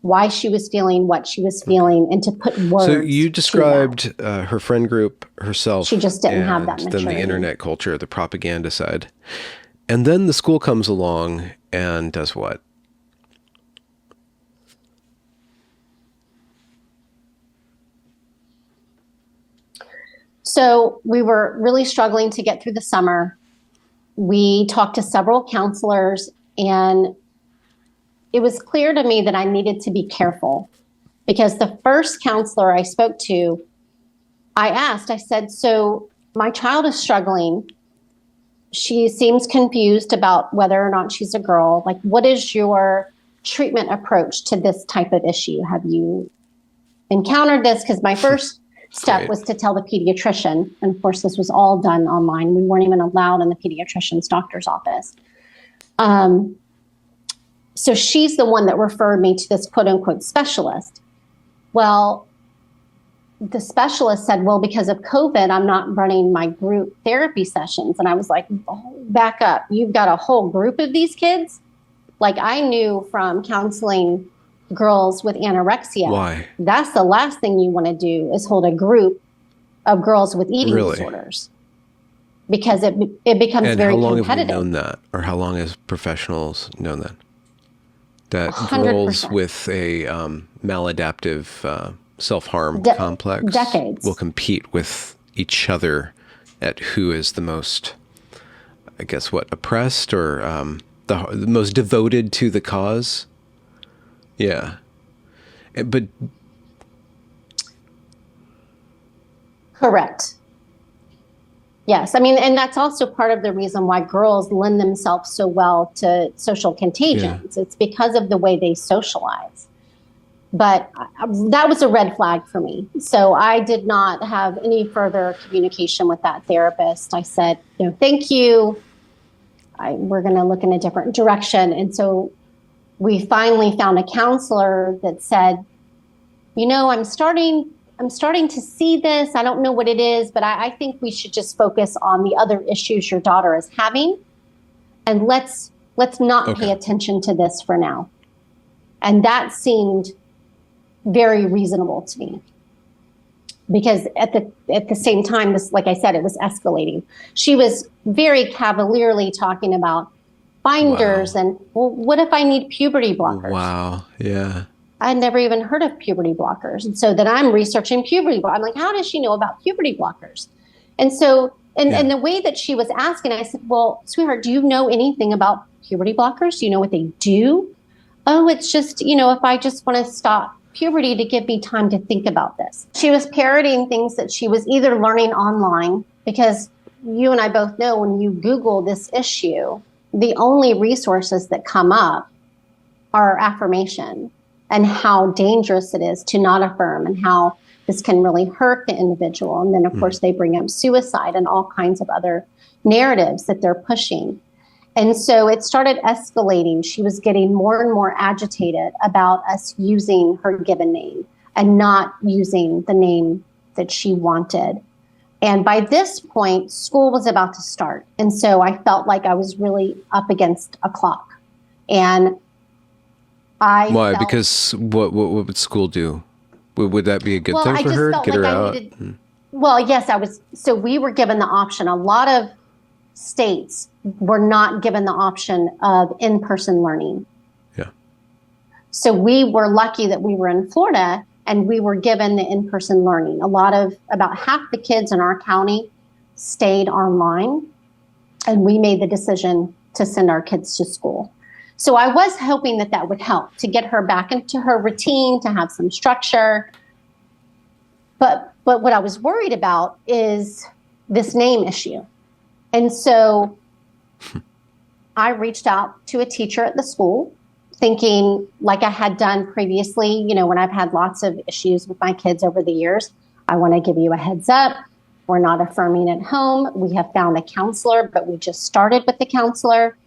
why she was feeling what she was feeling and to put words. So you described her friend group, herself. She just didn't have that maturity. Then the internet culture, the propaganda side. And then the school comes along and does what? So we were really struggling to get through the summer. We talked to several counselors, and it was clear to me that I needed to be careful, because the first counselor I spoke to, I said, so my child is struggling. She seems confused about whether or not she's a girl. Like, what is your treatment approach to this type of issue? Have you encountered this? Because my first step was to tell the pediatrician. And of course, this was all done online. We weren't even allowed in the pediatrician's doctor's office. So she's the one that referred me to this quote unquote specialist. Well, the specialist said, well, because of COVID, I'm not running my group therapy sessions. And I was like, back up. You've got a whole group of these kids? Like, I knew from counseling girls with anorexia. Why? That's the last thing you want to do, is hold a group of girls with eating disorders, because it becomes very competitive. And how long have we known that, or how long has professionals known that? That 100%. Girls with a maladaptive self-harm complex decades will compete with each other at who is the most, I guess, oppressed, or the most devoted to the cause. Yeah. But correct. Yes. I mean, and that's also part of the reason why girls lend themselves so well to social contagions. Yeah. It's because of the way they socialize. But that was a red flag for me. So I did not have any further communication with that therapist. I said, thank you. We're going to look in a different direction. And so we finally found a counselor that said, I'm starting to see this. I don't know what it is, but I think we should just focus on the other issues your daughter is having. And let's not pay attention to this for now. And that seemed very reasonable to me, because at the same time, this, like I said, it was escalating. She was very cavalierly talking about binders and, well, what if I need puberty blockers? Wow. Yeah. I'd never even heard of puberty blockers. And so then I'm researching puberty blockers. I'm like, how does she know about puberty blockers? And so, and the way that she was asking, I said, well, sweetheart, do you know anything about puberty blockers? Do you know what they do? Oh, it's just, if I just want to stop puberty to give me time to think about this. She was parroting things that she was either learning online, because you and I both know when you Google this issue, the only resources that come up are affirmation, and how dangerous it is to not affirm, and how this can really hurt the individual. And then, of course, they bring up suicide and all kinds of other narratives that they're pushing. And so it started escalating. She was getting more and more agitated about us using her given name and not using the name that she wanted. And by this point, school was about to start. And so I felt like I was really up against a clock. And Why? Because what would school do? Would that be a good thing for her to get her out? Well, yes, so we were given the option. A lot of states were not given the option of in-person learning. Yeah. So we were lucky that we were in Florida and we were given the in-person learning. About half the kids in our county stayed online, and we made the decision to send our kids to school. So I was hoping that that would help to get her back into her routine, to have some structure. But what I was worried about is this name issue. And so I reached out to a teacher at the school, thinking like I had done previously, when I've had lots of issues with my kids over the years. I want to give you a heads up. We're not affirming at home. We have found a counselor, but we just started with the counselor.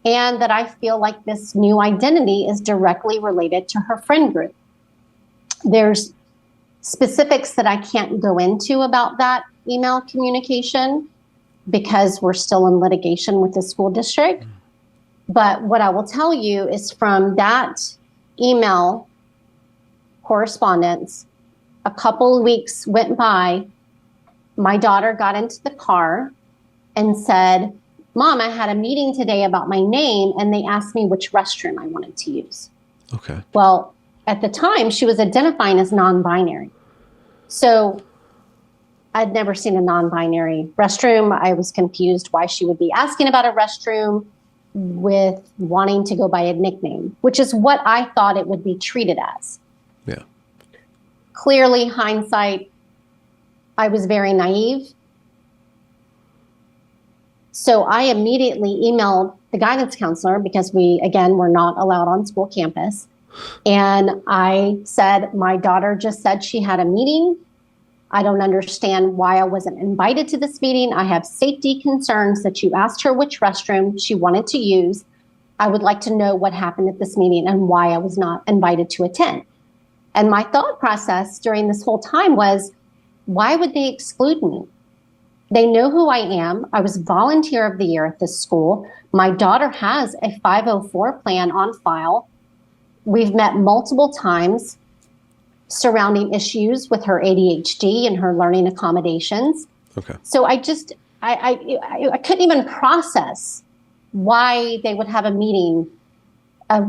And that I feel like this new identity is directly related to her friend group. There's specifics that I can't go into about that email communication because we're still in litigation with the school district. But what I will tell you is from that email correspondence, a couple of weeks went by, my daughter got into the car and said, Mom, I had a meeting today about my name, and they asked me which restroom I wanted to use. Okay. Well, at the time, she was identifying as non-binary. So I'd never seen a non-binary restroom. I was confused why she would be asking about a restroom with wanting to go by a nickname, which is what I thought it would be treated as. Yeah. Clearly, hindsight, I was very naive. So I immediately emailed the guidance counselor because we're not allowed on school campus. And I said, my daughter just said she had a meeting. I don't understand why I wasn't invited to this meeting. I have safety concerns that you asked her which restroom she wanted to use. I would like to know what happened at this meeting and why I was not invited to attend. And my thought process during this whole time was, why would they exclude me? They know who I am. I was volunteer of the year at this school. My daughter has a 504 plan on file. We've met multiple times surrounding issues with her ADHD and her learning accommodations. Okay. So I couldn't even process why they would have a meeting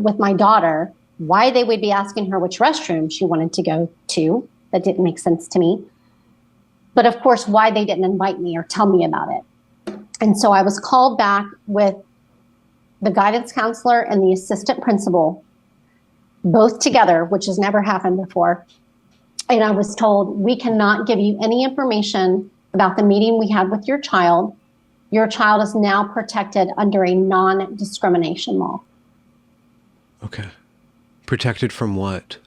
with my daughter, why they would be asking her which restroom she wanted to go to. That didn't make sense to me. But of course, why they didn't invite me or tell me about it. And so I was called back with the guidance counselor and the assistant principal, both together, which has never happened before. And I was told, we cannot give you any information about the meeting we had with your child. Your child is now protected under a non-discrimination law. Okay. Protected from what?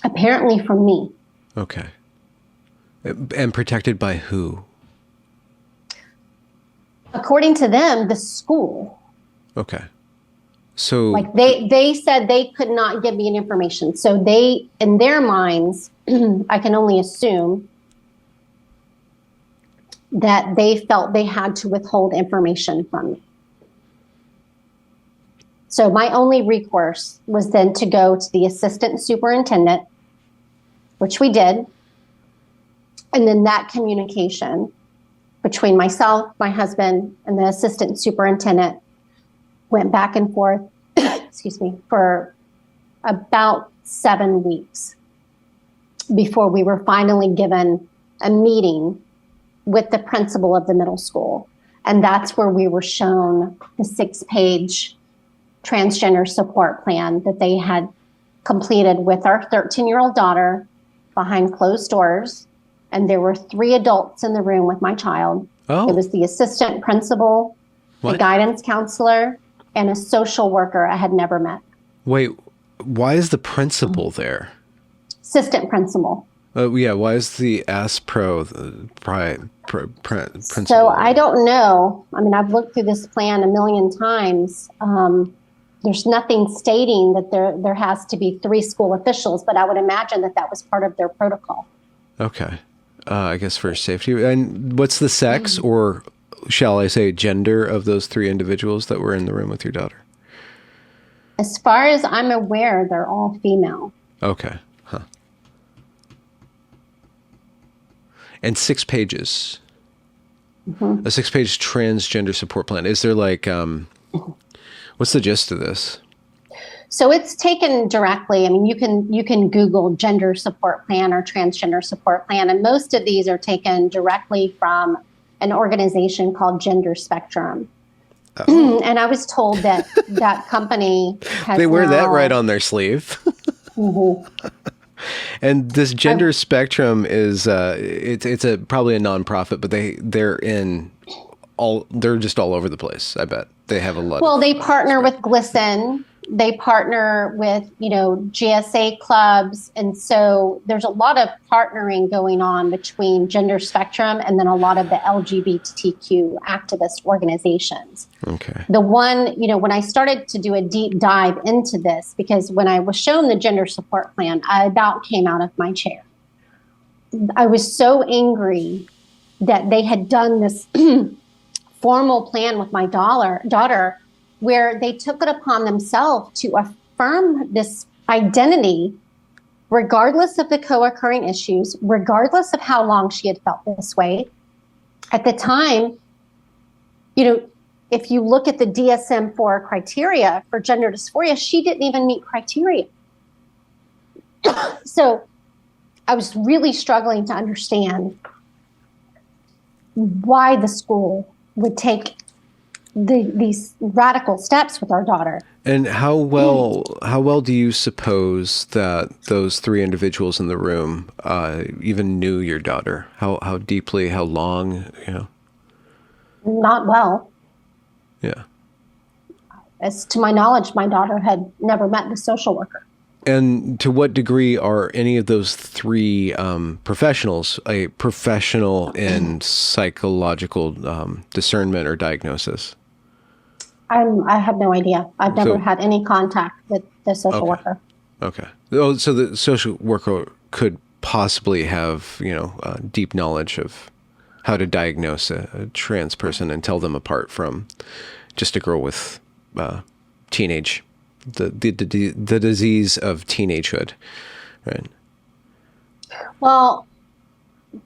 Apparently from me. Okay. And protected by who? According to them, the school. Okay. So like they said they could not give me any information. So they, in their minds, I can only assume that they felt they had to withhold information from me. So my only recourse was then to go to the assistant superintendent, which we did. And then that communication between myself, my husband, and the assistant superintendent went back and forth, for about 7 weeks before we were finally given a meeting with the principal of the middle school. And that's where we were shown the 6-page transgender support plan that they had completed with our 13-year-old daughter behind closed doors. And there were 3 adults in the room with my child. Oh. It was the assistant principal, the guidance counselor, and a social worker I had never met. Wait, why is the principal there? Assistant principal. Yeah, why is the principal? So I don't know. I mean, I've looked through this plan a million times. There's nothing stating that there has to be 3 school officials, but I would imagine that was part of their protocol. Okay. I guess for safety. And what's the sex or shall I say gender of those 3 individuals that were in the room with your daughter? As far as I'm aware, they're all female. Okay. Huh. And 6 pages. Mm-hmm. A 6-page transgender support plan. Is there like, what's the gist of this? So it's taken directly. I mean, you can Google gender support plan or transgender support plan, and most of these are taken directly from an organization called Gender Spectrum. Oh. And I was told that that company has They wear that now, right on their sleeve. Mhm. And this gender spectrum is it's a probably a nonprofit, but they're just all over the place. I bet they have a lot Well, of they partner with Glisten. They partner with, GSA clubs. And so there's a lot of partnering going on between Gender Spectrum and then a lot of the LGBTQ activist organizations. Okay. The one, when I started to do a deep dive into this, because when I was shown the gender support plan, I about came out of my chair. I was so angry that they had done this formal plan with my daughter where they took it upon themselves to affirm this identity regardless of the co-occurring issues, regardless of how long she had felt this way. At the time, if you look at the DSM-4 criteria for gender dysphoria, she didn't even meet criteria. So I was really struggling to understand why the school would take these radical steps with our daughter. And how well do you suppose that those three individuals in the room even knew your daughter? How deeply? How long? Not well. Yeah. As to my knowledge, my daughter had never met the social worker. And to what degree are any of those three professionals a professional in psychological discernment or diagnosis? I have no idea. I've never had any contact with the social worker. Okay. Oh, so the social worker could possibly have, deep knowledge of how to diagnose a trans person and tell them apart from just a girl with teenage, the disease of teenagehood, right? Well,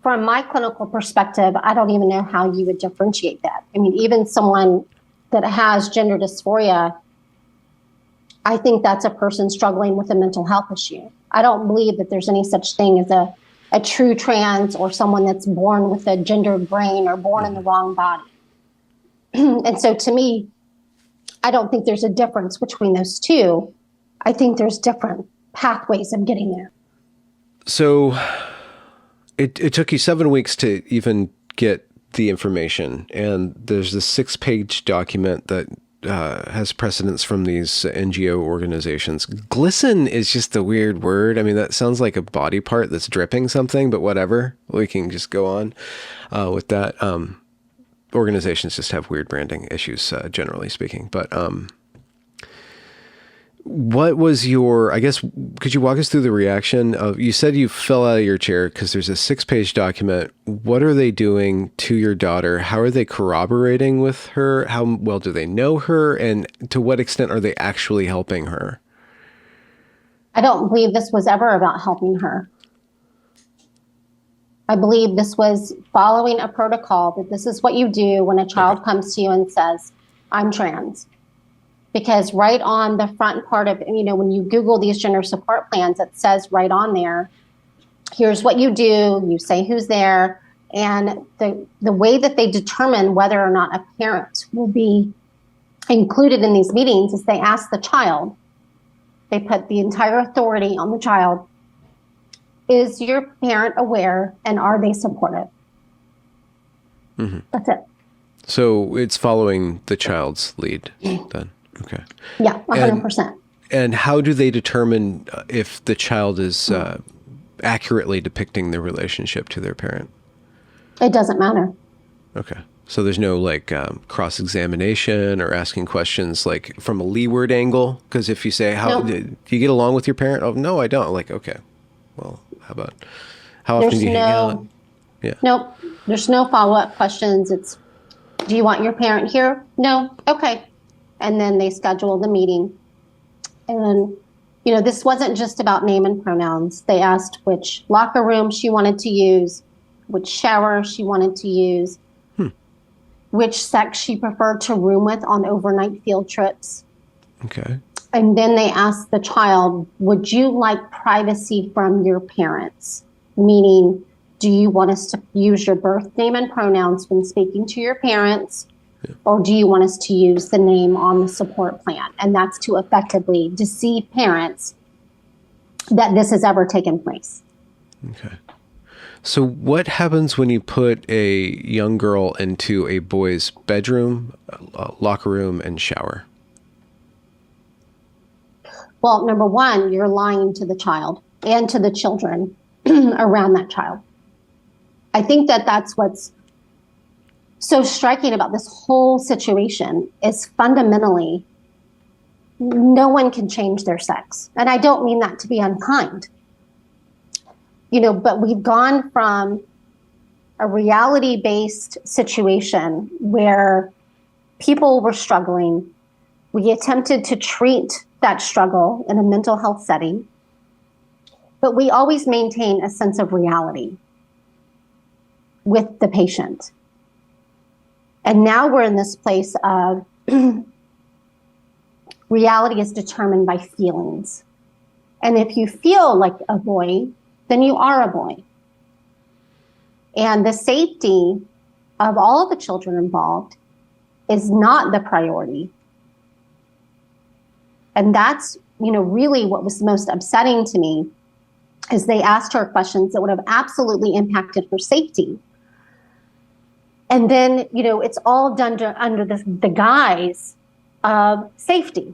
from my clinical perspective, I don't even know how you would differentiate that. I mean, even someone that has gender dysphoria, I think that's a person struggling with a mental health issue. I don't believe that there's any such thing as a true trans or someone that's born with a gendered brain or born in the wrong body. And so to me, I don't think there's a difference between those two. I think there's different pathways of getting there. So it took you 7 weeks to even get the information, and there's this 6-page document that has precedence from these NGO organizations. Glisten is just a weird word. I mean, that sounds like a body part that's dripping something, but whatever. We can just go on with that. Organizations just have weird branding issues, generally speaking. But what was your, I guess, could you walk us through the reaction of, you said you fell out of your chair because there's a 6-page document. What are they doing to your daughter? How are they corroborating with her? How well do they know her? And to what extent are they actually helping her? I don't believe this was ever about helping her. I believe this was following a protocol, that this is what you do when a child comes to you and says, I'm trans. Because right on the front part of, when you Google these gender support plans, it says right on there, here's what you do, you say who's there, and the way that they determine whether or not a parent will be included in these meetings is they ask the child, they put the entire authority on the child, is your parent aware and are they supportive? Mm-hmm. That's it. So it's following the child's lead then? Okay. Yeah, 100%. And how do they determine if the child is accurately depicting the relationship to their parent? It doesn't matter. Okay. So there's no cross-examination or asking questions from a leeward angle? Because if you say, do you get along with your parent? Oh, no, I don't. Okay. Well, how often do you hang out? Yeah. Nope. There's no follow-up questions. It's, do you want your parent here? No. Okay. And then they schedule the meeting. And, this wasn't just about name and pronouns. They asked which locker room she wanted to use, which shower she wanted to use, which sex she preferred to room with on overnight field trips. Okay. And then they asked the child, would you like privacy from your parents? Meaning, do you want us to use your birth name and pronouns when speaking to your parents? Or do you want us to use the name on the support plan? And that's to effectively deceive parents that this has ever taken place. Okay. So what happens when you put a young girl into a boy's bedroom, locker room, and shower? Well, number one, you're lying to the child and to the children around that child. I think that that's what's so striking about this whole situation is fundamentally no one can change their sex. And I don't mean that to be unkind. But we've gone from a reality-based situation where people were struggling. We attempted to treat that struggle in a mental health setting, but we always maintain a sense of reality with the patient. And now we're in this place of reality is determined by feelings. And if you feel like a boy, then you are a boy. And the safety of all of the children involved is not the priority. And that's, really what was most upsetting to me is they asked her questions that would have absolutely impacted her safety. And then, it's all done under the guise of safety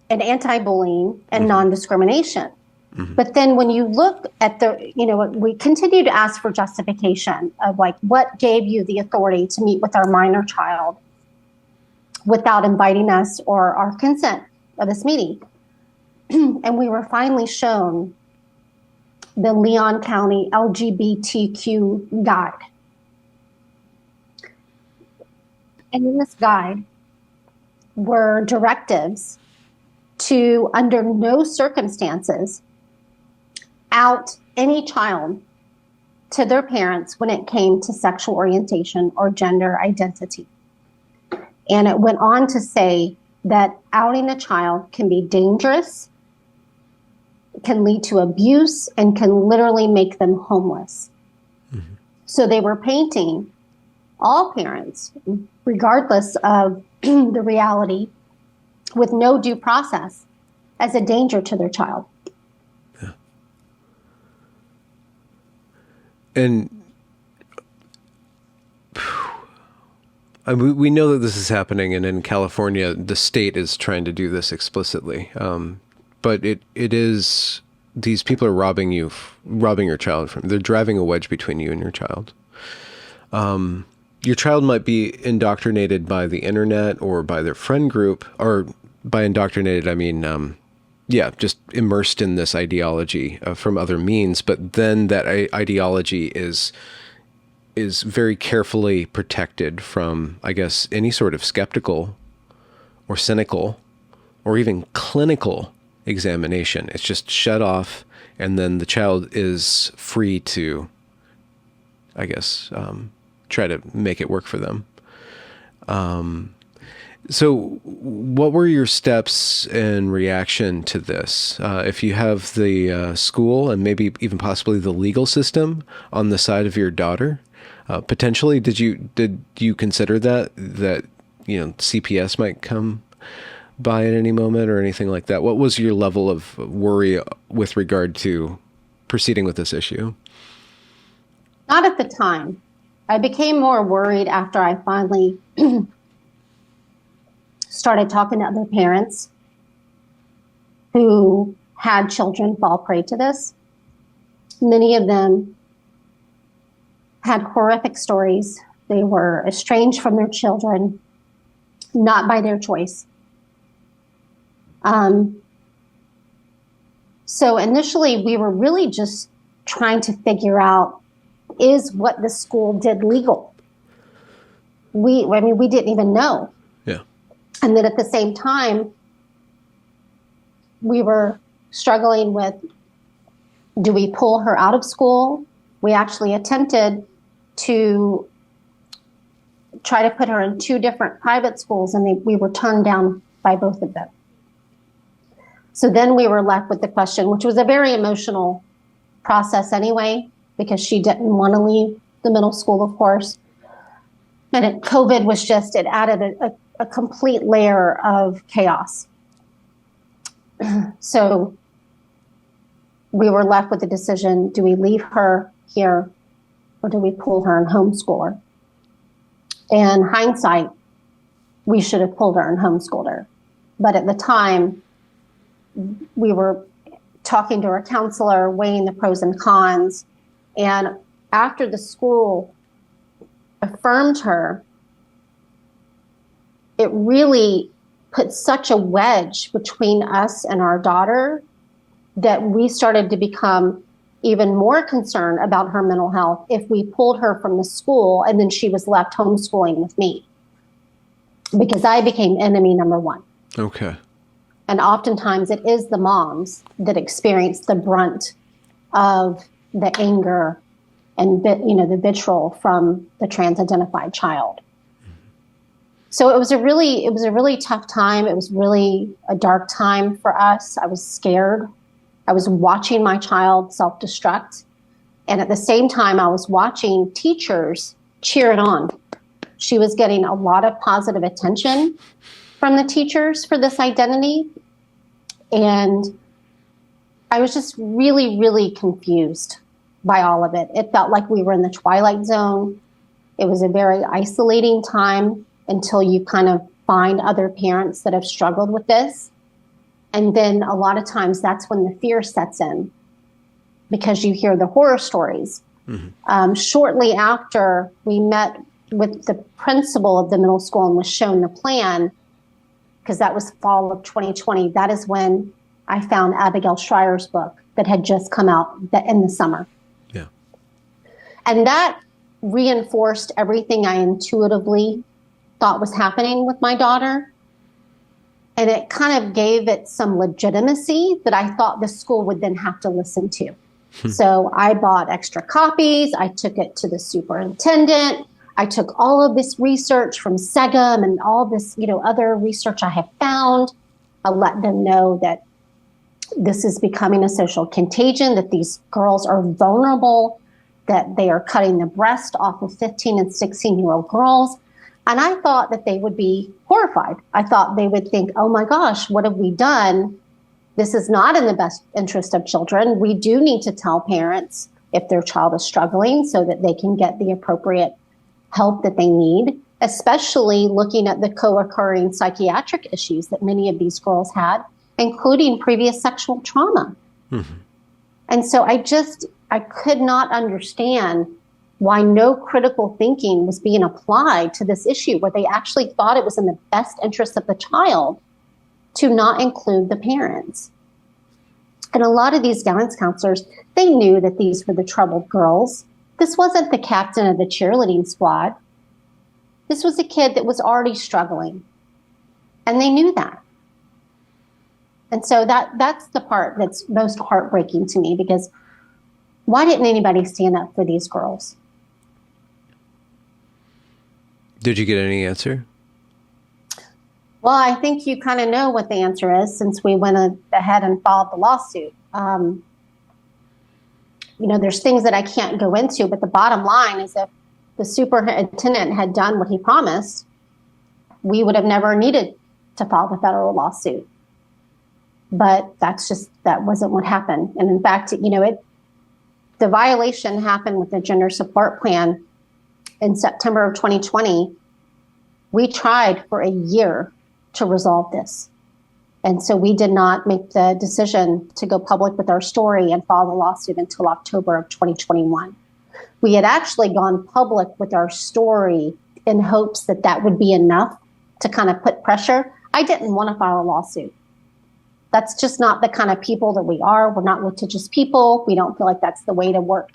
and anti-bullying and non-discrimination. Mm-hmm. But then when you look at we continue to ask for justification of what gave you the authority to meet with our minor child without inviting us or our consent of this meeting. And we were finally shown the Leon County LGBTQ guide. And in this guide were directives to, under no circumstances, out any child to their parents when it came to sexual orientation or gender identity. And it went on to say that outing a child can be dangerous, can lead to abuse, and can literally make them homeless. Mm-hmm. So they were painting all parents, regardless of the reality, with no due process, as a danger to their child. Yeah. And we know that this is happening, and in California, the state is trying to do this explicitly. But it is, these people are robbing your child they're driving a wedge between you and your child. Your child might be indoctrinated by the internet or by their friend group, or by indoctrinated, I mean, just immersed in this ideology from other means. But then that ideology is very carefully protected from, I guess, any sort of skeptical or cynical or even clinical examination. It's just shut off, and then the child is free to, I guess, try to make it work for them. So what were your steps in reaction to this? If you have the school and maybe even possibly the legal system on the side of your daughter, potentially, did you consider that CPS might come by at any moment or anything like that? What was your level of worry with regard to proceeding with this issue? Not at the time. I became more worried after I finally started talking to other parents who had children fall prey to this. Many of them had horrific stories. They were estranged from their children, not by their choice. So initially, we were really just trying to figure out, is what the school did legal? We didn't even know. Yeah. And then at the same time, we were struggling with, do we pull her out of school? We actually attempted to try to put her in 2 different private schools, and we were turned down by both of them. So then we were left with the question, which was a very emotional process anyway, because she didn't want to leave the middle school, of course. COVID was just, it added a complete layer of chaos. So we were left with the decision, do we leave her here or do we pull her and homeschool her? In hindsight, we should have pulled her and homeschooled her. But at the time, we were talking to our counselor, weighing the pros and cons. And after the school affirmed her, it really put such a wedge between us and our daughter that we started to become even more concerned about her mental health if we pulled her from the school and then she was left homeschooling with me, because I became enemy number one. Okay. And oftentimes it is the moms that experience the brunt of the anger and the vitriol from the trans-identified child. So it was a really tough time. It was really a dark time for us. I was scared. I was watching my child self-destruct. And at the same time, I was watching teachers cheer it on. She was getting a lot of positive attention from the teachers for this identity. And I was just really, really confused by all of it. It felt like we were in the twilight zone. It was a very isolating time until you kind of find other parents that have struggled with this. And then a lot of times that's when the fear sets in, because you hear the horror stories. Mm-hmm. Shortly after we met with the principal of the middle school and was shown the plan, because that was fall of 2020, that is when I found Abigail Schreier's book that had just come out in the summer. Yeah. And that reinforced everything I intuitively thought was happening with my daughter. And it kind of gave it some legitimacy that I thought the school would then have to listen to. So I bought extra copies. I took it to the superintendent. I took all of this research from SEGM and all this, other research I have found. I let them know that this is becoming a social contagion, that these girls are vulnerable, that they are cutting the breast off of 15 and 16-year-old girls. And I thought that they would be horrified. I thought they would think, oh my gosh, what have we done? This is not in the best interest of children. We do need to tell parents if their child is struggling so that they can get the appropriate help that they need, especially looking at the co-occurring psychiatric issues that many of these girls had, including previous sexual trauma. Mm-hmm. And so I could not understand why no critical thinking was being applied to this issue, where they actually thought it was in the best interest of the child to not include the parents. And a lot of these guidance counselors, they knew that these were the troubled girls. This wasn't the captain of the cheerleading squad. This was a kid that was already struggling. And they knew that. And so that's the part that's most heartbreaking to me, because why didn't anybody stand up for these girls? Did you get any answer? Well, I think you kind of know what the answer is, since we went ahead and filed the lawsuit. There's things that I can't go into, but the bottom line is if the superintendent had done what he promised, we would have never needed to file the federal lawsuit. But that wasn't what happened. And in fact, the violation happened with the gender support plan in September of 2020. We tried for a year to resolve this. And so we did not make the decision to go public with our story and file the lawsuit until October of 2021. We had actually gone public with our story in hopes that that would be enough to kind of put pressure. I didn't want to file a lawsuit. That's just not the kind of people that we are. We're not litigious people. We don't feel like that's the way to work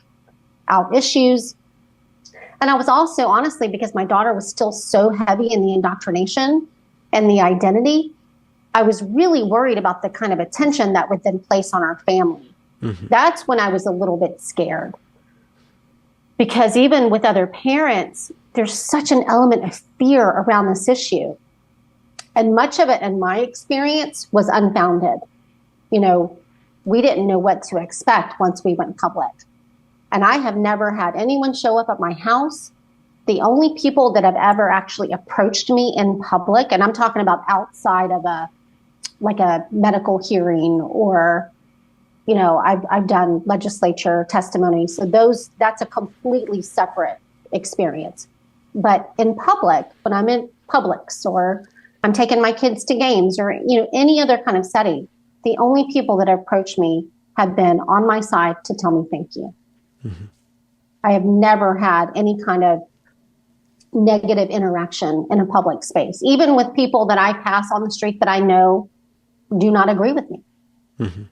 out issues. And I was also, honestly, because my daughter was still so heavy in the indoctrination and the identity, I was really worried about the kind of attention that would then place on our family. Mm-hmm. That's when I was a little bit scared. Because even with other parents, there's such an element of fear around this issue. And much of it, in my experience, was unfounded. We didn't know what to expect once we went public. And I have never had anyone show up at my house The only people that have ever actually approached me in public, and I'm talking about outside of a medical hearing, or, I've done legislature testimony. So that's a completely separate experience. But in public, when I'm in Publix or I'm taking my kids to games or, any other kind of setting, the only people that approach me have been on my side to tell me thank you. Mm-hmm. I have never had any kind of negative interaction in a public space, even with people that I pass on the street that I know do not agree with me. Mm-hmm.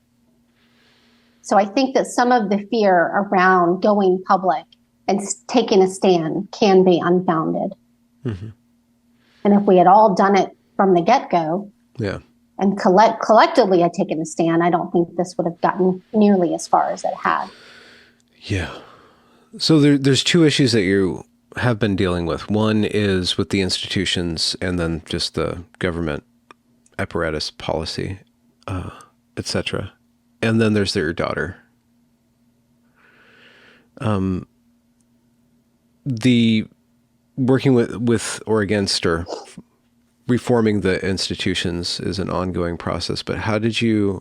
So I think that some of the fear around going public and taking a stand can be unfounded. Mm-hmm. And if we had all done it from the get-go, and collectively had taken a stand, I don't think this would have gotten nearly as far as it had. Yeah. So there's two issues that you have been dealing with. One is with the institutions, and then just the government apparatus policy, etc. And then there's your daughter. The working with or against or reforming the institutions is an ongoing process. But how did you,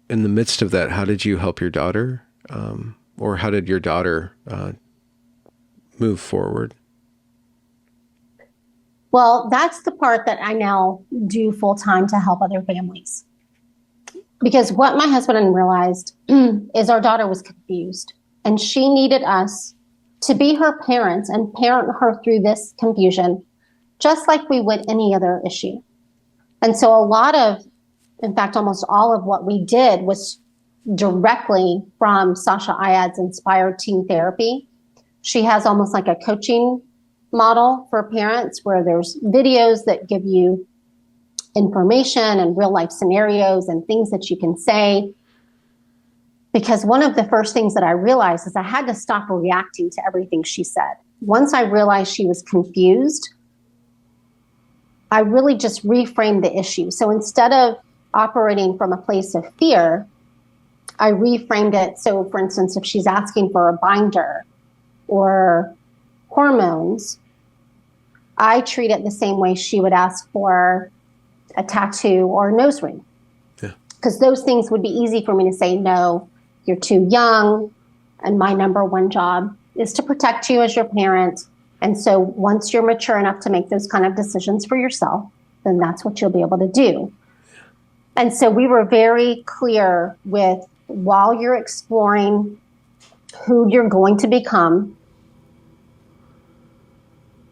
in the midst of that, how did you help your daughter, or how did your daughter move forward? Well, that's the part that I now do full time to help other families. Because what my husband realized is our daughter was confused, and she needed us to be her parents and parent her through this confusion, just like we would any other issue. And so in fact, almost all of what we did was directly from Sasha Ayad's Inspired Teen Therapy. She has almost like a coaching model for parents where there's videos that give you information and real life scenarios and things that you can say. Because one of the first things that I realized is I had to stop reacting to everything she said. Once I realized she was confused, I really just reframed the issue. So instead of operating from a place of fear, I reframed it. So for instance, if she's asking for a binder or hormones, I treat it the same way she would ask for a tattoo or a nose ring. Because those things would be easy for me to say, no, you're too young. And my number one job is to protect you as your parent. And so once you're mature enough to make those kind of decisions for yourself, then that's what you'll be able to do. And so we were very clear with, while you're exploring who you're going to become,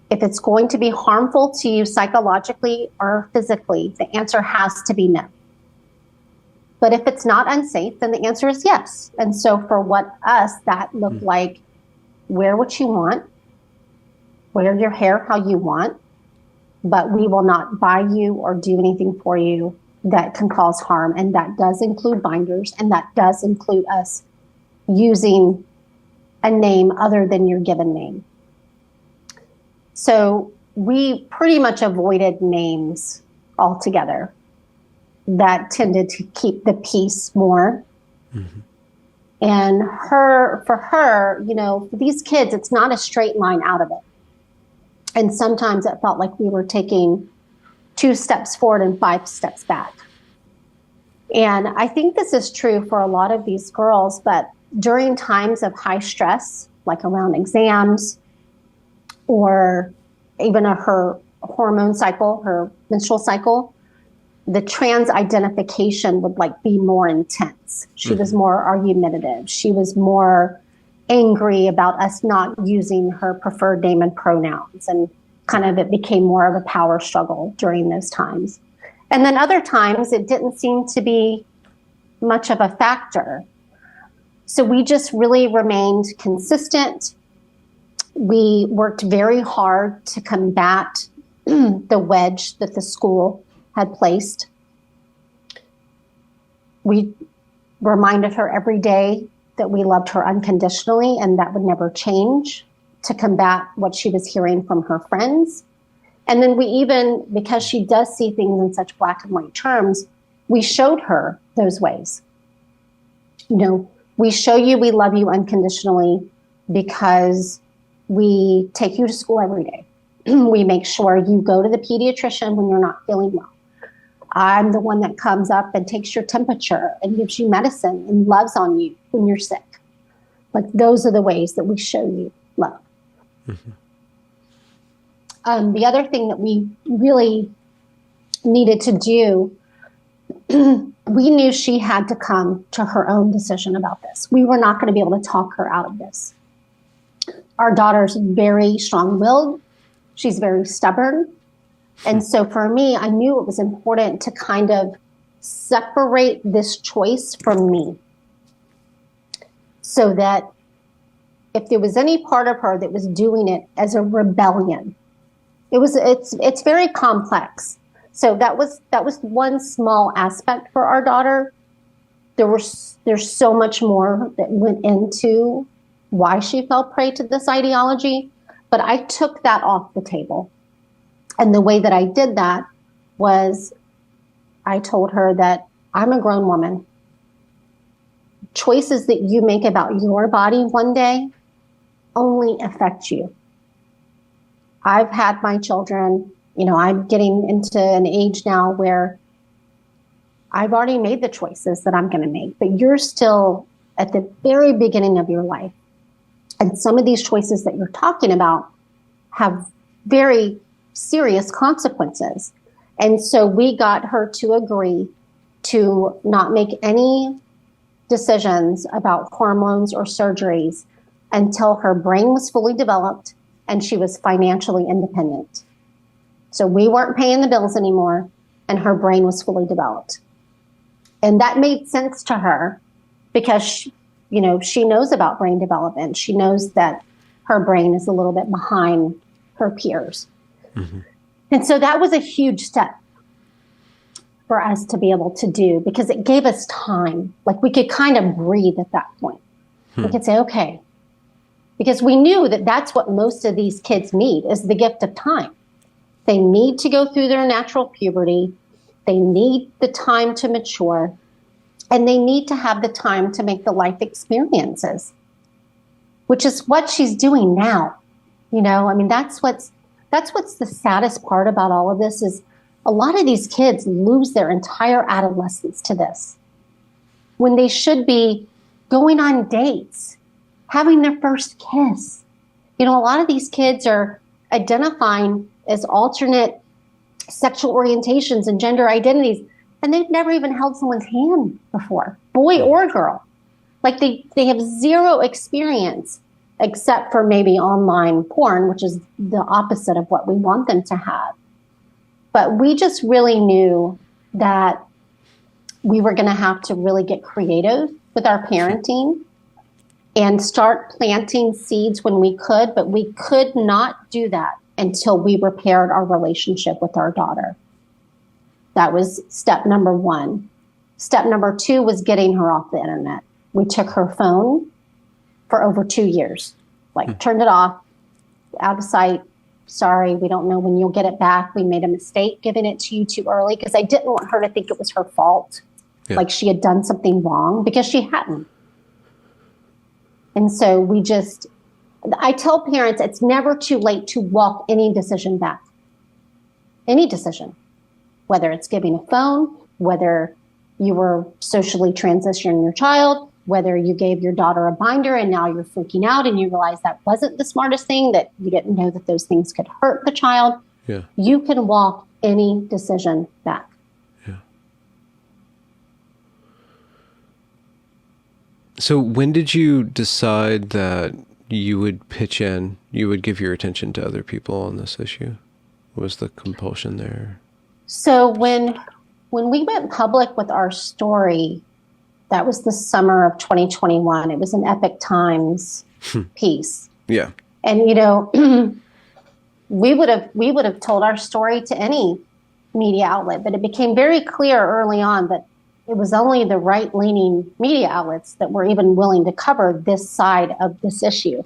if it's going to be harmful to you psychologically or physically, the answer has to be no. But if it's not unsafe, then the answer is yes. And so for us, that looked like, wear what you want, wear your hair how you want, but we will not buy you or do anything for you that can cause harm. And that does include binders, and that does include us using a name other than your given name. So we pretty much avoided names altogether. That tended to keep the peace more. Mm-hmm. And for her, for these kids, it's not a straight line out of it. And sometimes it felt like we were taking 2 steps forward and 5 steps back. And I think this is true for a lot of these girls, but during times of high stress, like around exams, or even her hormone cycle, her menstrual cycle, the trans identification would be more intense. She was more argumentative. She was more angry about us not using her preferred name and pronouns. And kind of it became more of a power struggle during those times. And then other times it didn't seem to be much of a factor. So we just really remained consistent. We worked very hard to combat the wedge that the school had placed. We reminded her every day that we loved her unconditionally and that would never change, to combat what she was hearing from her friends. And then we even, because she does see things in such black and white terms, we showed her those ways. We show you we love you unconditionally because We take you to school every day. We make sure you go to the pediatrician when you're not feeling well. I'm the one that comes up and takes your temperature and gives you medicine and loves on you when you're sick. Like, those are the ways that we show you love. Mm-hmm. The other thing that we really needed to do, we knew she had to come to her own decision about this. We were not going to be able to talk her out of this. Our daughter's very strong-willed. She's very stubborn. And so for me, I knew it was important to kind of separate this choice from me, so that if there was any part of her that was doing it as a rebellion, it's very complex. So that was one small aspect for our daughter. There's so much more that went into why she fell prey to this ideology, but I took that off the table. And the way that I did that was I told her that I'm a grown woman. Choices that you make about your body one day only affect you. I've had my children, I'm getting into an age now where I've already made the choices that I'm going to make, but you're still at the very beginning of your life. And some of these choices that you're talking about have very serious consequences. And so we got her to agree to not make any decisions about hormones or surgeries until her brain was fully developed and she was financially independent. So we weren't paying the bills anymore, and her brain was fully developed. And that made sense to her because she knows about brain development. She knows that her brain is a little bit behind her peers. Mm-hmm. And so that was a huge step for us to be able to do, because it gave us time. Like, we could kind of breathe at that point. We could say, okay, because we knew that that's what most of these kids need, is the gift of time. They need to go through their natural puberty. They need the time to mature, and they need to have the time to make the life experiences, which is what she's doing now. That's what's the saddest part about all of this, is a lot of these kids lose their entire adolescence to this, when they should be going on dates, having their first kiss. A lot of these kids are identifying as alternate sexual orientations and gender identities, and they've never even held someone's hand before, boy or girl. Like, they have zero experience except for maybe online porn, which is the opposite of what we want them to have. But we just really knew that we were going to have to really get creative with our parenting and start planting seeds when we could, but we could not do that until we repaired our relationship with our daughter. That was step number one. Step number two was getting her off the internet. We took her phone for over 2 years, turned it off, out of sight. Sorry, we don't know when you'll get it back. We made a mistake giving it to you too early, because I didn't want her to think it was her fault, like she had done something wrong, because she hadn't. And so I tell parents, it's never too late to walk any decision back. Any decision, whether it's giving a phone, whether you were socially transitioning your child, whether you gave your daughter a binder and now you're freaking out and you realize that wasn't the smartest thing, that you didn't know that those things could hurt the child. Yeah. You can walk any decision back. Yeah. So when did you decide that you would pitch in, you would give your attention to other people on this issue? What was the compulsion there? So when we went public with our story, that was the summer of 2021. It was an Epic Times piece. Yeah. And, we would have told our story to any media outlet, but it became very clear early on that it was only the right-leaning media outlets that were even willing to cover this side of this issue.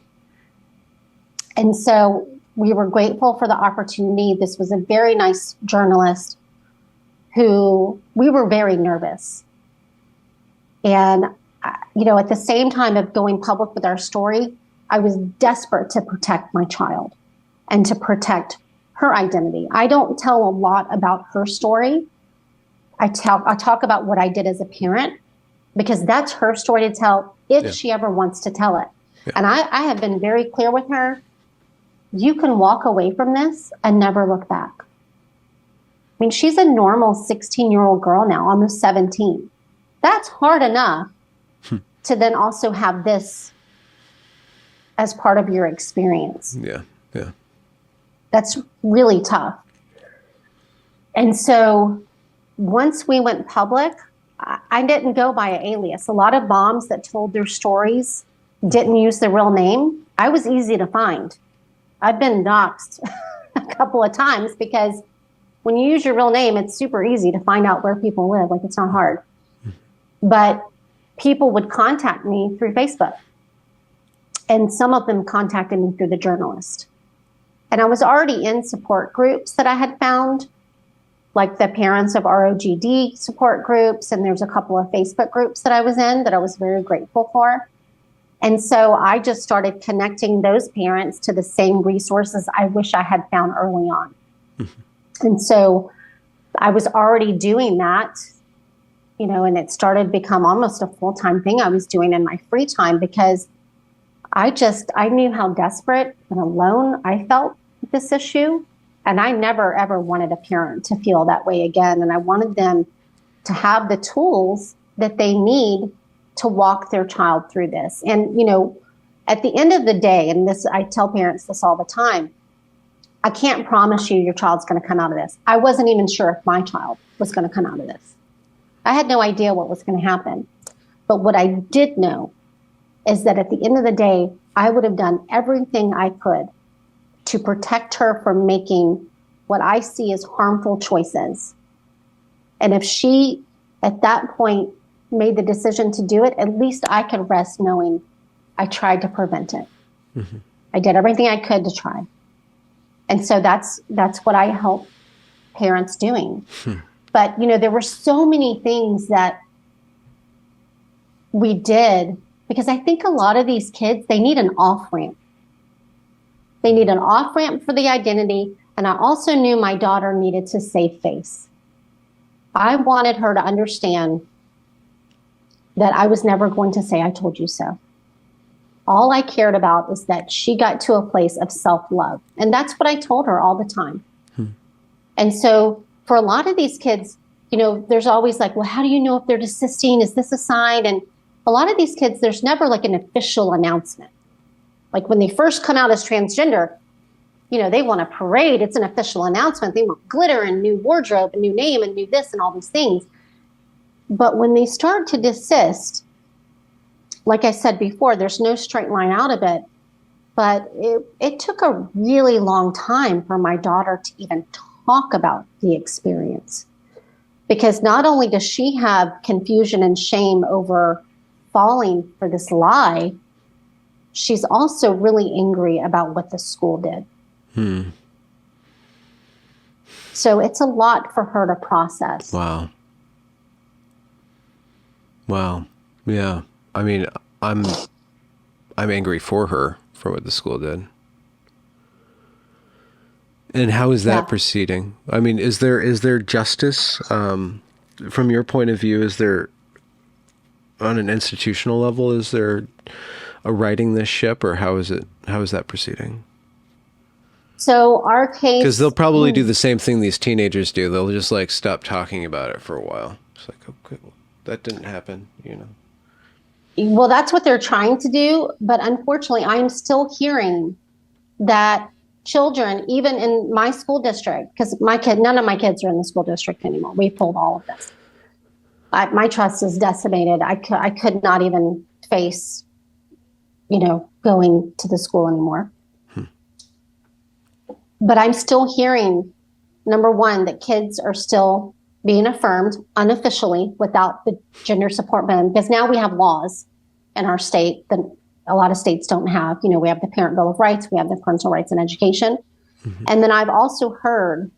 And so we were grateful for the opportunity. This was a very nice journalist who we were very nervous. And, at the same time of going public with our story, I was desperate to protect my child and to protect her identity. I don't tell a lot about her story. I talk about what I did as a parent, because that's her story to tell if she ever wants to tell it. Yeah. And I have been very clear with her. You can walk away from this and never look back. I mean, she's a normal 16-year-old girl now, almost 17. That's hard enough to then also have this as part of your experience. Yeah, yeah. That's really tough. And so once we went public, I didn't go by an alias. A lot of moms that told their stories didn't use their real name. I was easy to find. I've been doxxed a couple of times, because when you use your real name, it's super easy to find out where people live. Like, it's not hard. But people would contact me through Facebook. And some of them contacted me through the journalist. And I was already in support groups that I had found, like the parents of ROGD support groups. And there's a couple of Facebook groups that I was in that I was very grateful for. And so I just started connecting those parents to the same resources I wish I had found early on. And so I was already doing that, and it started to become almost a full-time thing I was doing in my free time, because I knew how desperate and alone I felt with this issue. And I never, ever wanted a parent to feel that way again. And I wanted them to have the tools that they need to walk their child through this. And, at the end of the day, and this, I tell parents this all the time, I can't promise you your child's going to come out of this. I wasn't even sure if my child was going to come out of this. I had no idea what was going to happen. But what I did know is that at the end of the day, I would have done everything I could to protect her from making what I see as harmful choices. And if she, at that point, made the decision to do it, at least I could rest knowing I tried to prevent it. Mm-hmm. I did everything I could to try. And so that's what I help parents doing. But, there were so many things that we did, because I think a lot of these kids, they need an off-ramp. They need an off-ramp for the identity. And I also knew my daughter needed to save face. I wanted her to understand that I was never going to say, I told you so. All I cared about is that she got to a place of self-love. And that's what I told her all the time. And so for a lot of these kids, there's always like, well, how do you know if they're desisting? Is this a sign? And a lot of these kids, there's never like an official announcement. Like when they first come out as transgender, they want a parade. It's an official announcement. They want glitter and new wardrobe and new name and new this and all these things. But when they start to desist, like I said before, there's no straight line out of it. But it took a really long time for my daughter to even talk about the experience. Because not only does she have confusion and shame over falling for this lie, she's also really angry about what the school did. So it's a lot for her to process. Wow. Yeah. I mean, I'm angry for her for what the school did. And how is that proceeding? I mean, is there justice from your point of view? Is there, on an institutional level, is there a righting this ship, or how is that proceeding? So our case, because they'll probably do the same thing these teenagers do. They'll just like stop talking about it for a while. It's like, okay, well, that didn't happen, Well, that's what they're trying to do. But unfortunately, I'm still hearing that children, even in my school district, because none of my kids are in the school district anymore. We pulled all of this. My trust is decimated. I could not even face, going to the school anymore. But I'm still hearing, number one, that kids are still being affirmed unofficially without the gender support ban, because now we have laws in our state that a lot of states don't have. We have the Parent Bill of Rights, we have the Parental Rights in Education. Mm-hmm. And then I've also heard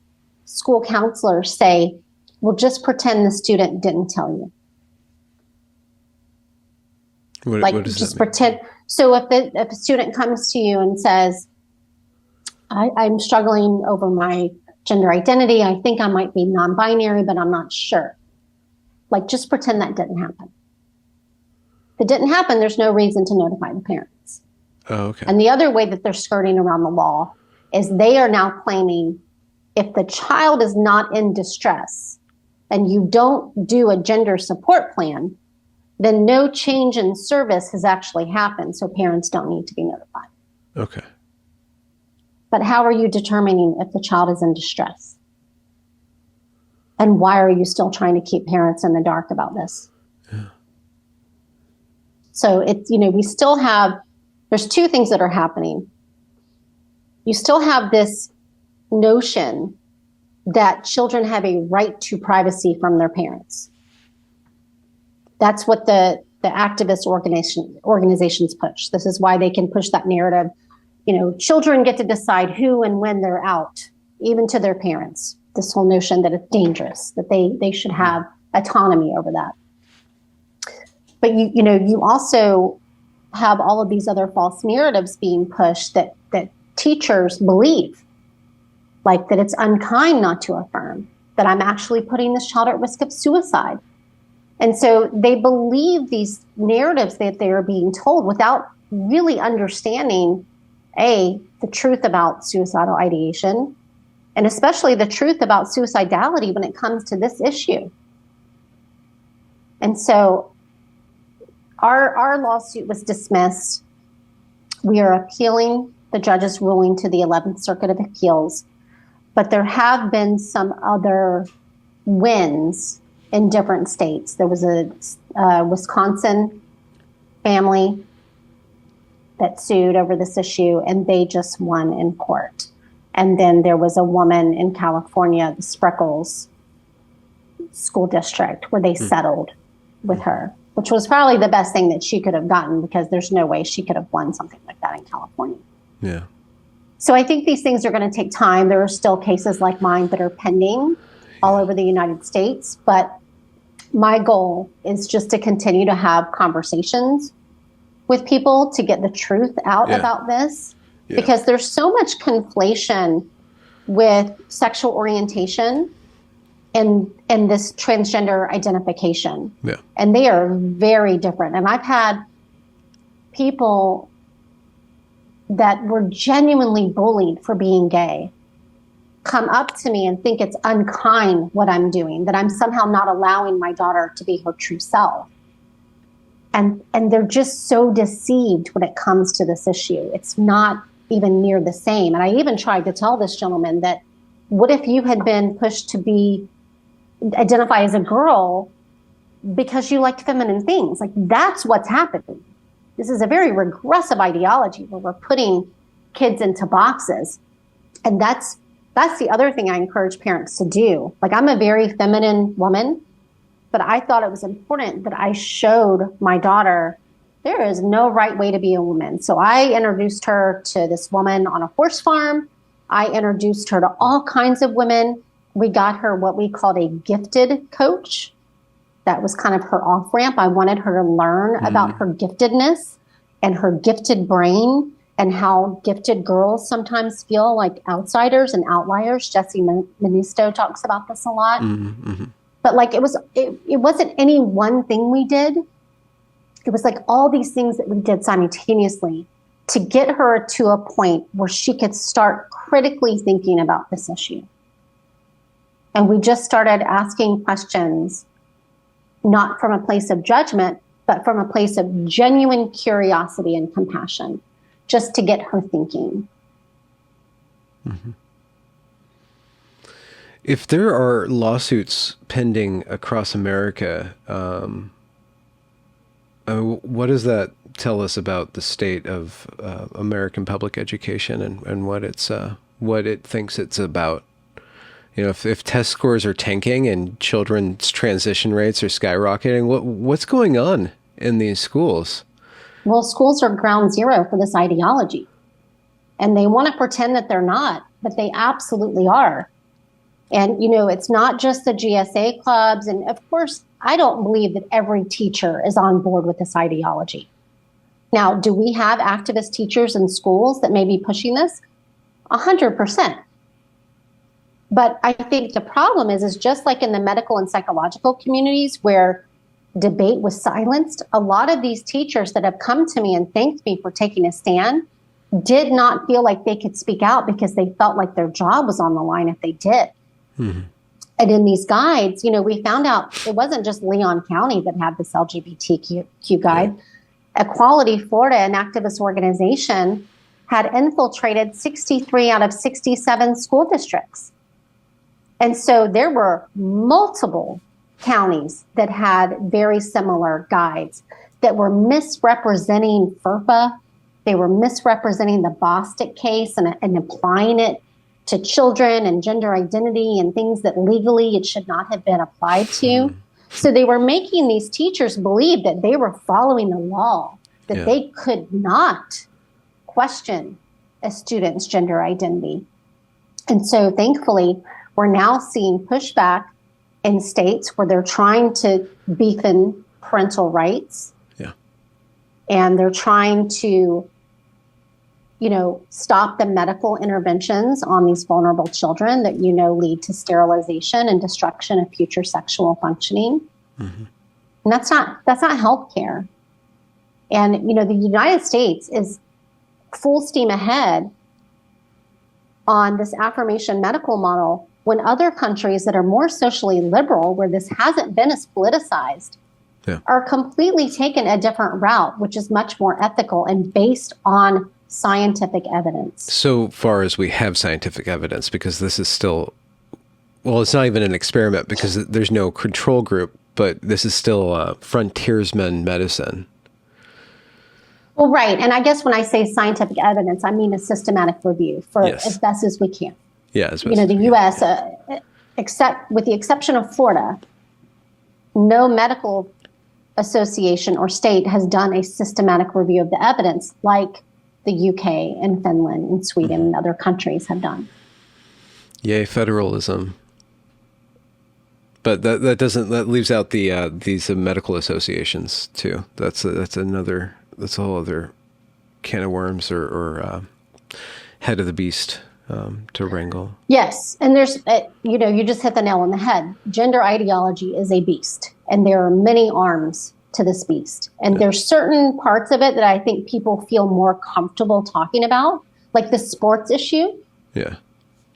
school counselors say, well, just pretend the student didn't tell you. What does Just that mean? pretend. So if a student comes to you and says, I'm struggling over my gender identity. I think I might be non-binary, but I'm not sure. Like, just pretend that didn't happen. If it didn't happen, there's no reason to notify the parents. Oh, okay. And the other way that they're skirting around the law is they are now claiming if the child is not in distress and you don't do a gender support plan, then no change in service has actually happened. So parents don't need to be notified. Okay. But how are you determining if the child is in distress? And why are you still trying to keep parents in the dark about this? Yeah. So it's, we still have, there's two things that are happening. You still have this notion that children have a right to privacy from their parents. That's what the activist organizations push. This is why they can push that narrative. Children get to decide who and when they're out, even to their parents. This whole notion that it's dangerous, that they should have autonomy over that. But you also have all of these other false narratives being pushed that teachers believe, like that it's unkind not to affirm, that I'm actually putting this child at risk of suicide. And so they believe these narratives that they are being told without really understanding the truth about suicidal ideation, and especially the truth about suicidality when it comes to this issue. And so our lawsuit was dismissed. We are appealing the judge's ruling to the 11th Circuit of Appeals, but there have been some other wins in different states. There was a Wisconsin family that sued over this issue, and they just won in court. And then there was a woman in California, the Spreckles School District, where they settled with her, which was probably the best thing that she could have gotten, because there's no way she could have won something like that in California. Yeah. So I think these things are going to take time. There are still cases like mine that are pending all over the United States. But my goal is just to continue to have conversations with people to get the truth out about this, because there's so much conflation with sexual orientation and this transgender identification. Yeah. And they are very different. And I've had people that were genuinely bullied for being gay come up to me and think it's unkind what I'm doing, that I'm somehow not allowing my daughter to be her true self. And they're just so deceived when it comes to this issue. It's not even near the same. And I even tried to tell this gentleman that, what if you had been pushed to identify as a girl because you liked feminine things? Like, that's what's happening. This is a very regressive ideology where we're putting kids into boxes. And that's the other thing I encourage parents to do. Like, I'm a very feminine woman, but I thought it was important that I showed my daughter there is no right way to be a woman. So I introduced her to this woman on a horse farm. I introduced her to all kinds of women. We got her what we called a gifted coach. That was kind of her off-ramp. I wanted her to learn about her giftedness and her gifted brain, and how gifted girls sometimes feel like outsiders and outliers. Jesse Ministo talks about this a lot. Mm-hmm. But like, it wasn't any one thing we did. It was like all these things that we did simultaneously to get her to a point where she could start critically thinking about this issue. And we just started asking questions, not from a place of judgment, but from a place of genuine curiosity and compassion, just to get her thinking. Mm-hmm. If there are lawsuits pending across America, what does that tell us about the state of American public education and what it thinks it's about? You know, if test scores are tanking and children's transition rates are skyrocketing, what's going on in these schools? Well, schools are ground zero for this ideology. And they want to pretend that they're not, but they absolutely are. And, you know, it's not just the GSA clubs. And of course, I don't believe that every teacher is on board with this ideology. Now, do we have activist teachers in schools that may be pushing this? 100%. But I think the problem is just like in the medical and psychological communities where debate was silenced, a lot of these teachers that have come to me and thanked me for taking a stand did not feel like they could speak out because they felt like their job was on the line if they did. Mm-hmm. And in these guides, we found out it wasn't just Leon County that had this LGBTQ guide. Yeah. Equality Florida, an activist organization, had infiltrated 63 out of 67 school districts. And so there were multiple counties that had very similar guides that were misrepresenting FERPA. They were misrepresenting the Bostic case and applying it to children and gender identity and things that legally it should not have been applied to. So they were making these teachers believe that they were following the law, that they could not question a student's gender identity. And so thankfully, we're now seeing pushback in states where they're trying to beef in parental rights. Yeah. And they're trying to, stop the medical interventions on these vulnerable children that, lead to sterilization and destruction of future sexual functioning. Mm-hmm. And that's not healthcare. And, the United States is full steam ahead on this affirmation medical model when other countries that are more socially liberal, where this hasn't been as politicized, are completely taken a different route, which is much more ethical and based on scientific evidence. So far as we have scientific evidence, because this is still, it's not even an experiment because there's no control group, but this is still frontiersman medicine. Well, right. And I guess when I say scientific evidence, I mean a systematic review for as best as we can. Yeah, as best the U.S., except with the exception of Florida, no medical association or state has done a systematic review of the evidence like the UK and Finland and Sweden and other countries have done. Yay, federalism. But that leaves out these medical associations too. That's a whole other can of worms or head of the beast to wrangle. Yes, and there's you just hit the nail on the head. Gender ideology is a beast, and there are many arms to this beast. And there's certain parts of it that I think people feel more comfortable talking about, like the sports issue. Yeah.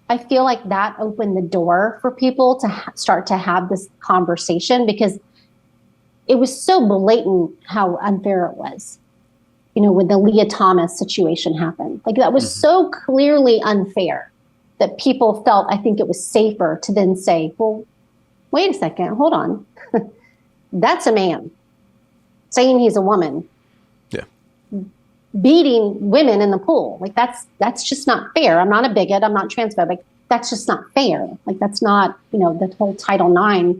I feel like that opened the door for people to start to have this conversation because it was so blatant how unfair it was. When the Leah Thomas situation happened, like that was so clearly unfair that people felt, I think it was safer to then say, well, wait a second, hold on. That's a man saying he's a woman. Yeah. Beating women in the pool. Like that's just not fair. I'm not a bigot. I'm not transphobic. That's just not fair. Like that's not, the whole Title IX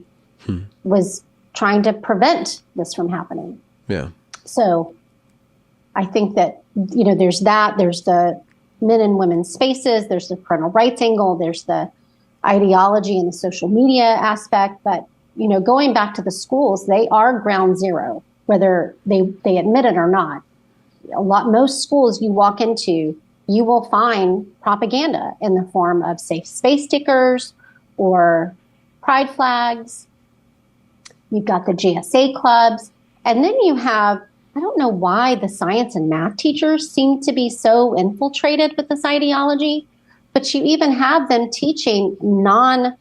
was trying to prevent this from happening. Yeah. So I think that, there's the men and women's spaces, there's the parental rights angle, there's the ideology and the social media aspect. But, going back to the schools, they are ground zero, whether they admit it or not. Most schools you walk into, you will find propaganda in the form of safe space stickers or pride flags. You've got the GSA clubs. And then you have, I don't know why the science and math teachers seem to be so infiltrated with this ideology, but you even have them teaching non-reality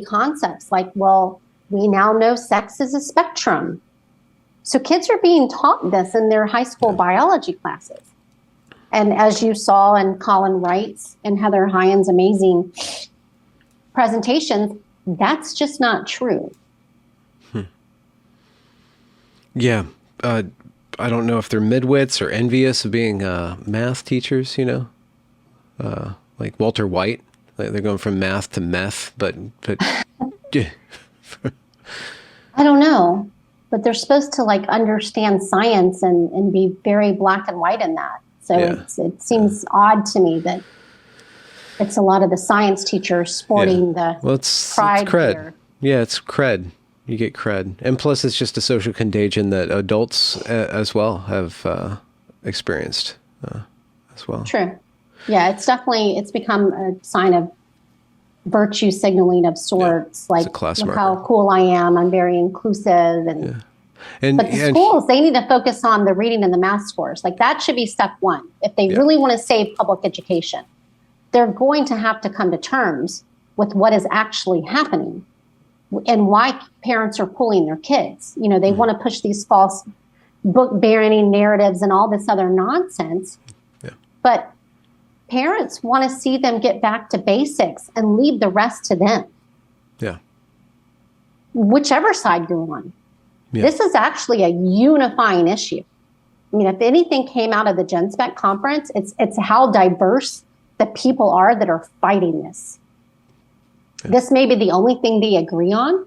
concepts like, well, we now know sex is a spectrum. So kids are being taught this in their high school biology classes. And as you saw in Colin Wright's and Heather Hyan's amazing presentations, that's just not true. Yeah. I don't know if they're midwits or envious of being math teachers, like Walter White. They're going from math to meth, but I don't know. But they're supposed to understand science and be very black and white in that. So it seems odd to me that it's a lot of the science teachers sporting the pride cred. gear. Yeah, it's cred. You get cred. And plus, it's just a social contagion that adults as well have experienced as well. True. Yeah, it's become a sign of virtue signaling of sorts. Yeah, like, it's a class look marker. how cool I am. I'm very inclusive. And but the And schools, they need to focus on the reading and the math scores. Like, that should be step one. If they really want to save public education, they're going to have to come to terms with what is actually happening and why parents are pulling their kids. They want to push these false book banning narratives and all this other nonsense. Yeah. But parents want to see them get back to basics and leave the rest to them. Yeah. Whichever side you're on. Yeah. This is actually a unifying issue. I mean, if anything came out of the GenSpec conference, it's how diverse the people are that are fighting this. Yeah. This may be the only thing they agree on,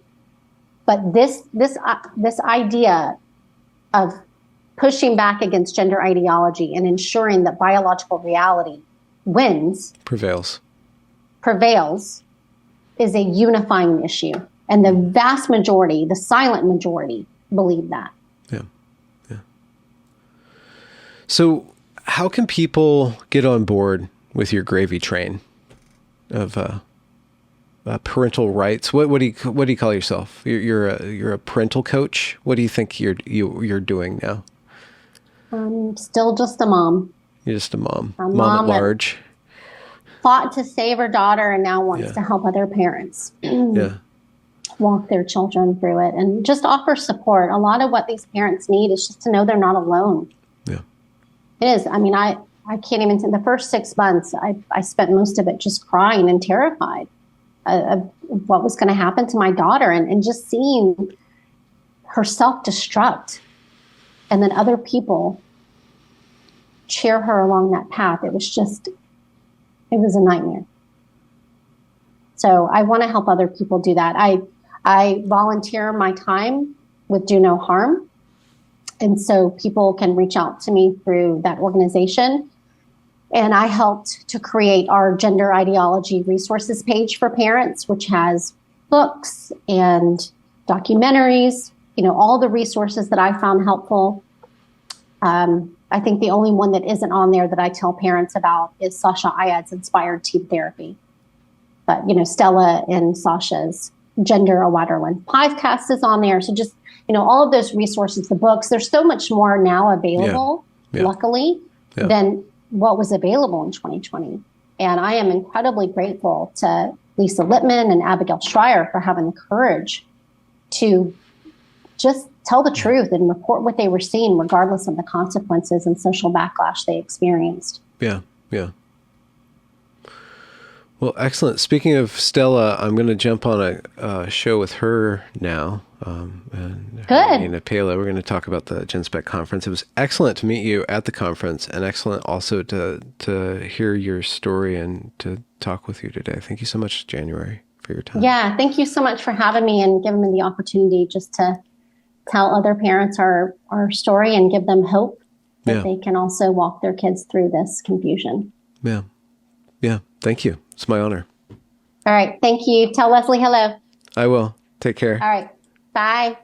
but this idea of pushing back against gender ideology and ensuring that biological reality prevails is a unifying issue. And the vast majority, the silent majority, believe that. Yeah. Yeah. So how can people get on board with your gravy train of parental rights? What do you call yourself? You're a parental coach. What do you think you're doing now? I'm still just a mom. You're just a mom. A mom at large. Fought to save her daughter and now wants to help other parents. Yeah. Walk their children through it and just offer support. A lot of what these parents need is just to know they're not alone. Yeah. It is. I mean, I can't even say the first 6 months, I spent most of it just crying and terrified of what was going to happen to my daughter and just seeing her self-destruct and then other people cheer her along that path. It was a nightmare. So I want to help other people do that. I volunteer my time with Do No Harm. And so people can reach out to me through that organization. And I helped to create our gender ideology resources page for parents, which has books and documentaries, all the resources that I found helpful. I think the only one that isn't on there that I tell parents about is Sasha Ayad's Inspired Teen Therapy. But, Stella and Sasha's Gender a Waterland podcast is on there. So just, all of those resources, the books, there's so much more now available, luckily, than what was available in 2020. And I am incredibly grateful to Lisa Littman and Abigail Schreier for having the courage to just tell the truth and report what they were seeing, regardless of the consequences and social backlash they experienced. Yeah, yeah. Well, excellent. Speaking of Stella, I'm going to jump on a show with her now. And good. Nina Pela. We're going to talk about the GenSpec conference. It was excellent to meet you at the conference, and excellent also to hear your story and to talk with you today. Thank you so much, January, for your time. Yeah, thank you so much for having me and giving me the opportunity just to tell other parents our story and give them hope that they can also walk their kids through this confusion. Yeah. Yeah. Thank you. It's my honor. All right. Thank you. Tell Leslie hello. I will. Take care. All right. Bye.